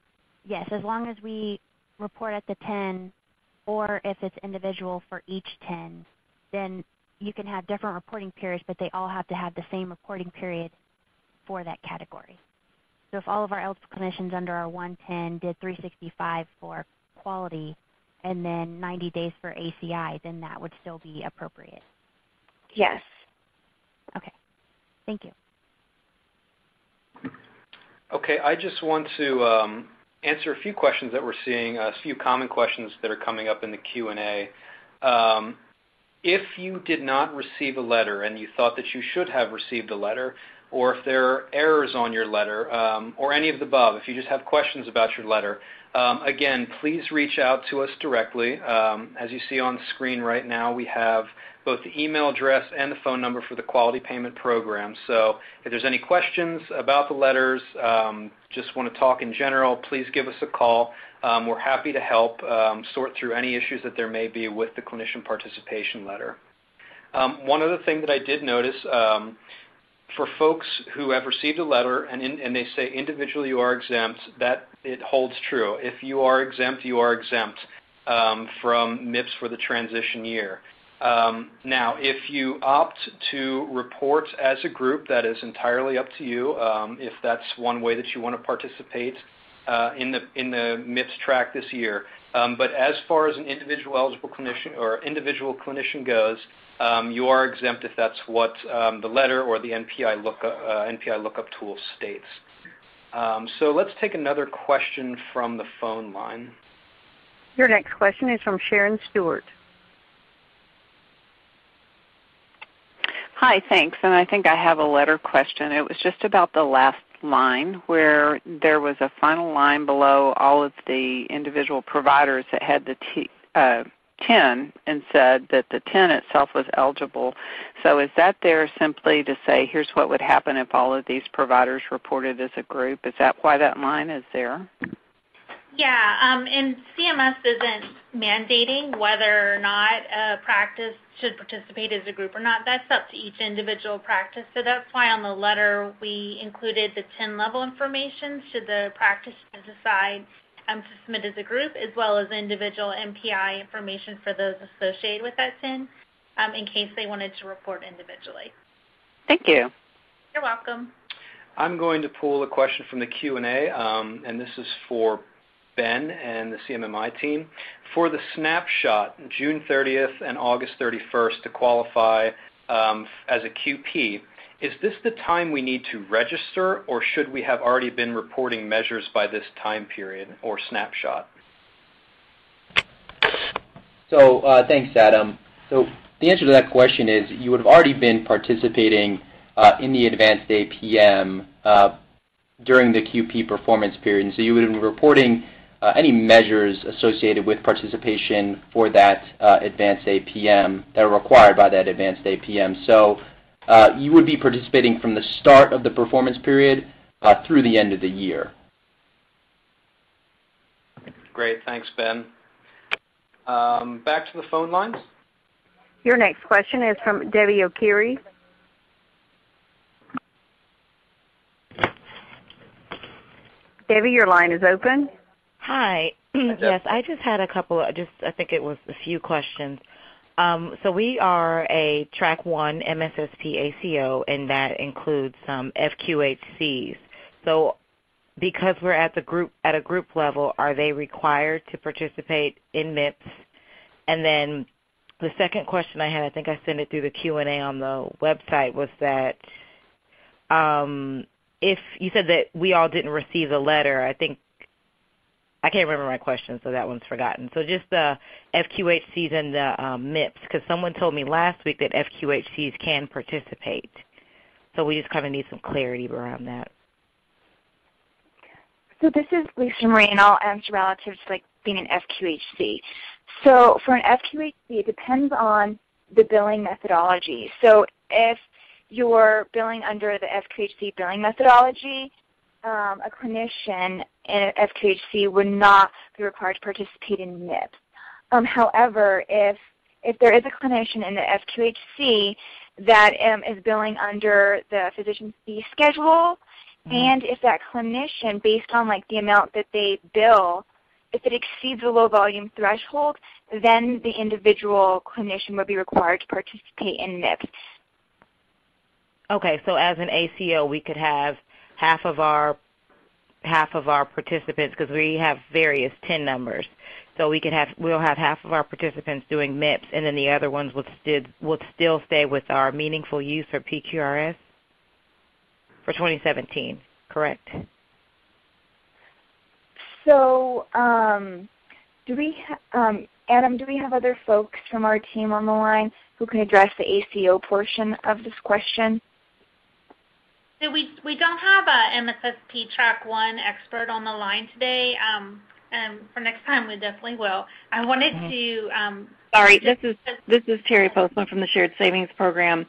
F: yes, as long as we report at the 10, or if it's individual for each 10, then you can have different reporting periods, but they all have to have the same reporting period for that category. So if all of our eligible clinicians under our 110 did 365 for quality and then 90 days for ACI, then that would still be appropriate.
C: Yes.
F: Okay. Thank you.
B: Okay, I just want to answer a few questions that we're seeing, a few common questions that are coming up in the Q&A. If you did not receive a letter and you thought that you should have received a letter, or if there are errors on your letter, or any of the above, if you just have questions about your letter, again, please reach out to us directly. As you see on screen right now, we have both the email address and the phone number for the quality payment program. So if there's any questions about the letters, just want to talk in general, please give us a call. We're happy to help sort through any issues that there may be with the clinician participation letter. One other thing that I did notice, for folks who have received a letter and they say individually you are exempt, that it holds true. If you are exempt, you are exempt from MIPS for the transition year. Now, if you opt to report as a group, that is entirely up to you. If that's one way that you want to participate in the MIPS track this year. But as far as an individual eligible clinician or individual clinician goes, you are exempt if that's what the letter or the NPI lookup tool states. So let's take another question from the phone line.
A: Your next question is from Sharon Stewart.
G: Hi, thanks. And I think I have a letter question. It was just about the last line where there was a final line below all of the individual providers that had the 10 and said that the 10 itself was eligible. So is that there simply to say here's what would happen if all of these providers reported as a group? Is that why that line is there?
E: Yeah, and CMS isn't mandating whether or not a practice should participate as a group or not. That's up to each individual practice. So that's why on the letter we included the 10-level information should the practice decide to submit as a group, as well as individual MPI information for those associated with that 10 in case they wanted to report individually.
G: Thank you.
E: You're welcome.
B: I'm going to pull a question from the Q&A, and this is for Ben and the CMMI team. For the snapshot, June 30th and August 31st to qualify as a QP, is this the time we need to register, or should we have already been reporting measures by this time period or snapshot?
D: So thanks, Adam. So the answer to that question is you would have already been participating in the advanced APM during the QP performance period, and so you would have been reporting any measures associated with participation for that advanced APM that are required by that advanced APM. So you would be participating from the start of the performance period through the end of the year.
B: Great, thanks, Ben. Back to the phone lines.
A: Your next question is from Debbie O'Keery. Debbie, your line is open.
H: Hi. Yes, I just had a couple of, I think it was a few questions. So we are a Track 1 MSSP ACO, and that includes some FQHCs. So because we're at a group level, are they required to participate in MIPS? And then the second question I had, I think I sent it through the Q&A on the website, was that if you said that we all didn't receive the letter, I can't remember my question, so that one's forgotten. So just the FQHCs and the MIPS, because someone told me last week that FQHCs can participate. So we just kind of need some clarity around that.
C: So this is Lisa Marie, and I'll answer relative to being an FQHC. So for an FQHC, it depends on the billing methodology. So if you're billing under the FQHC billing methodology, a clinician in an FQHC would not be required to participate in MIPS. However, if there is a clinician in the FQHC that is billing under the physician's fee schedule, and if that clinician, based on the amount that they bill, if it exceeds the low volume threshold, then the individual clinician would be required to participate in MIPS.
H: Okay, so as an ACO, we could have half of our participants, because we have various TIN numbers. So we'll have half of our participants doing MIPS, and then the other ones would still stay with our meaningful use or PQRS for 2017, correct?
C: So, Adam, do we have other folks from our team on the line who can address the ACO portion of this question?
E: So we don't have a MSSP Track 1 expert on the line today, and for next time we definitely will. I wanted to...
I: Sorry, this is Terry Postman from the Shared Savings Program.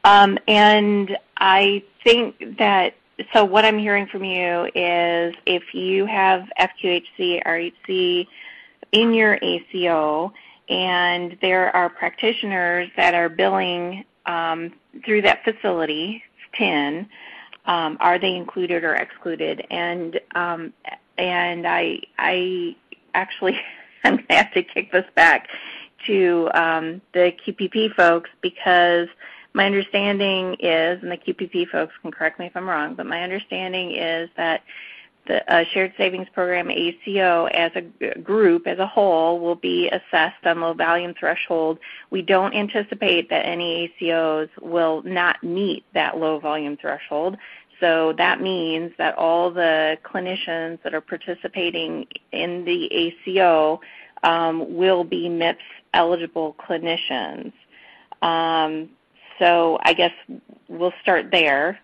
I: And I think that, so what I'm hearing from you is if you have FQHC, RHC in your ACO, and there are practitioners that are billing through that facility, 10, are they included or excluded? And I actually I'm going to have to kick this back to the QPP folks, because my understanding is, and the QPP folks can correct me if I'm wrong, but my understanding is that the Shared Savings Program ACO as a group, as a whole, will be assessed on low volume threshold. We don't anticipate that any ACOs will not meet that low volume threshold. So that means that all the clinicians that are participating in the ACO will be MIPS eligible clinicians. So I guess we'll start there.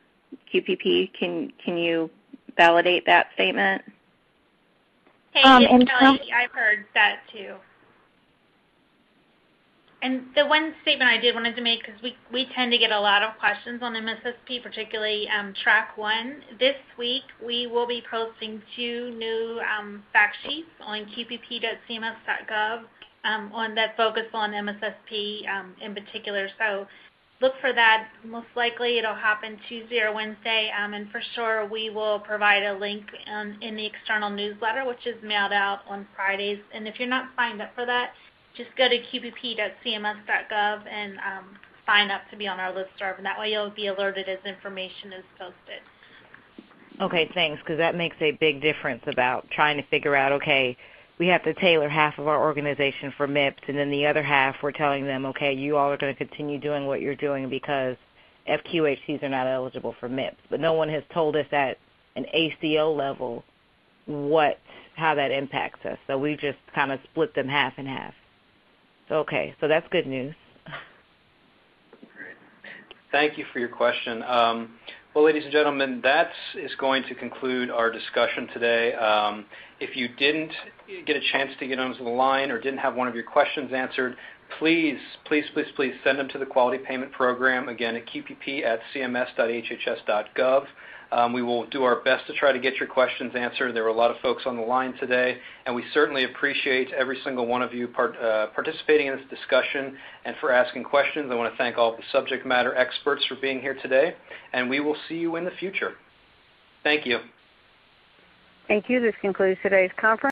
I: QPP, can you validate that statement?
E: Hey, it's Kelly. I've heard that too. And the one statement I did wanted to make, because we tend to get a lot of questions on MSSP, particularly Track 1. This week we will be posting 2 new fact sheets on qpp.cms.gov on that focus on MSSP in particular. So look for that. Most likely it'll happen Tuesday or Wednesday, and for sure we will provide a link in the external newsletter, which is mailed out on Fridays. And if you're not signed up for that, just go to qpp.cms.gov and sign up to be on our listserv, and that way you'll be alerted as information is posted.
H: Okay, thanks, because that makes a big difference about trying to figure out, okay, we have to tailor half of our organization for MIPS, and then the other half we're telling them, okay, you all are going to continue doing what you're doing because FQHCs are not eligible for MIPS. But no one has told us at an ACO level how that impacts us. So we just kind of split them half and half. So, okay, so that's good news.
B: Great. Thank you for your question. Well, ladies and gentlemen, that is going to conclude our discussion today. If you didn't get a chance to get onto the line or didn't have one of your questions answered, please send them to the Quality Payment Program, again, at qpp@cms.hhs.gov. We will do our best to try to get your questions answered. There were a lot of folks on the line today, and we certainly appreciate every single one of you participating in this discussion and for asking questions. I want to thank all of the subject matter experts for being here today, and we will see you in the future. Thank you.
A: Thank you. This concludes today's conference.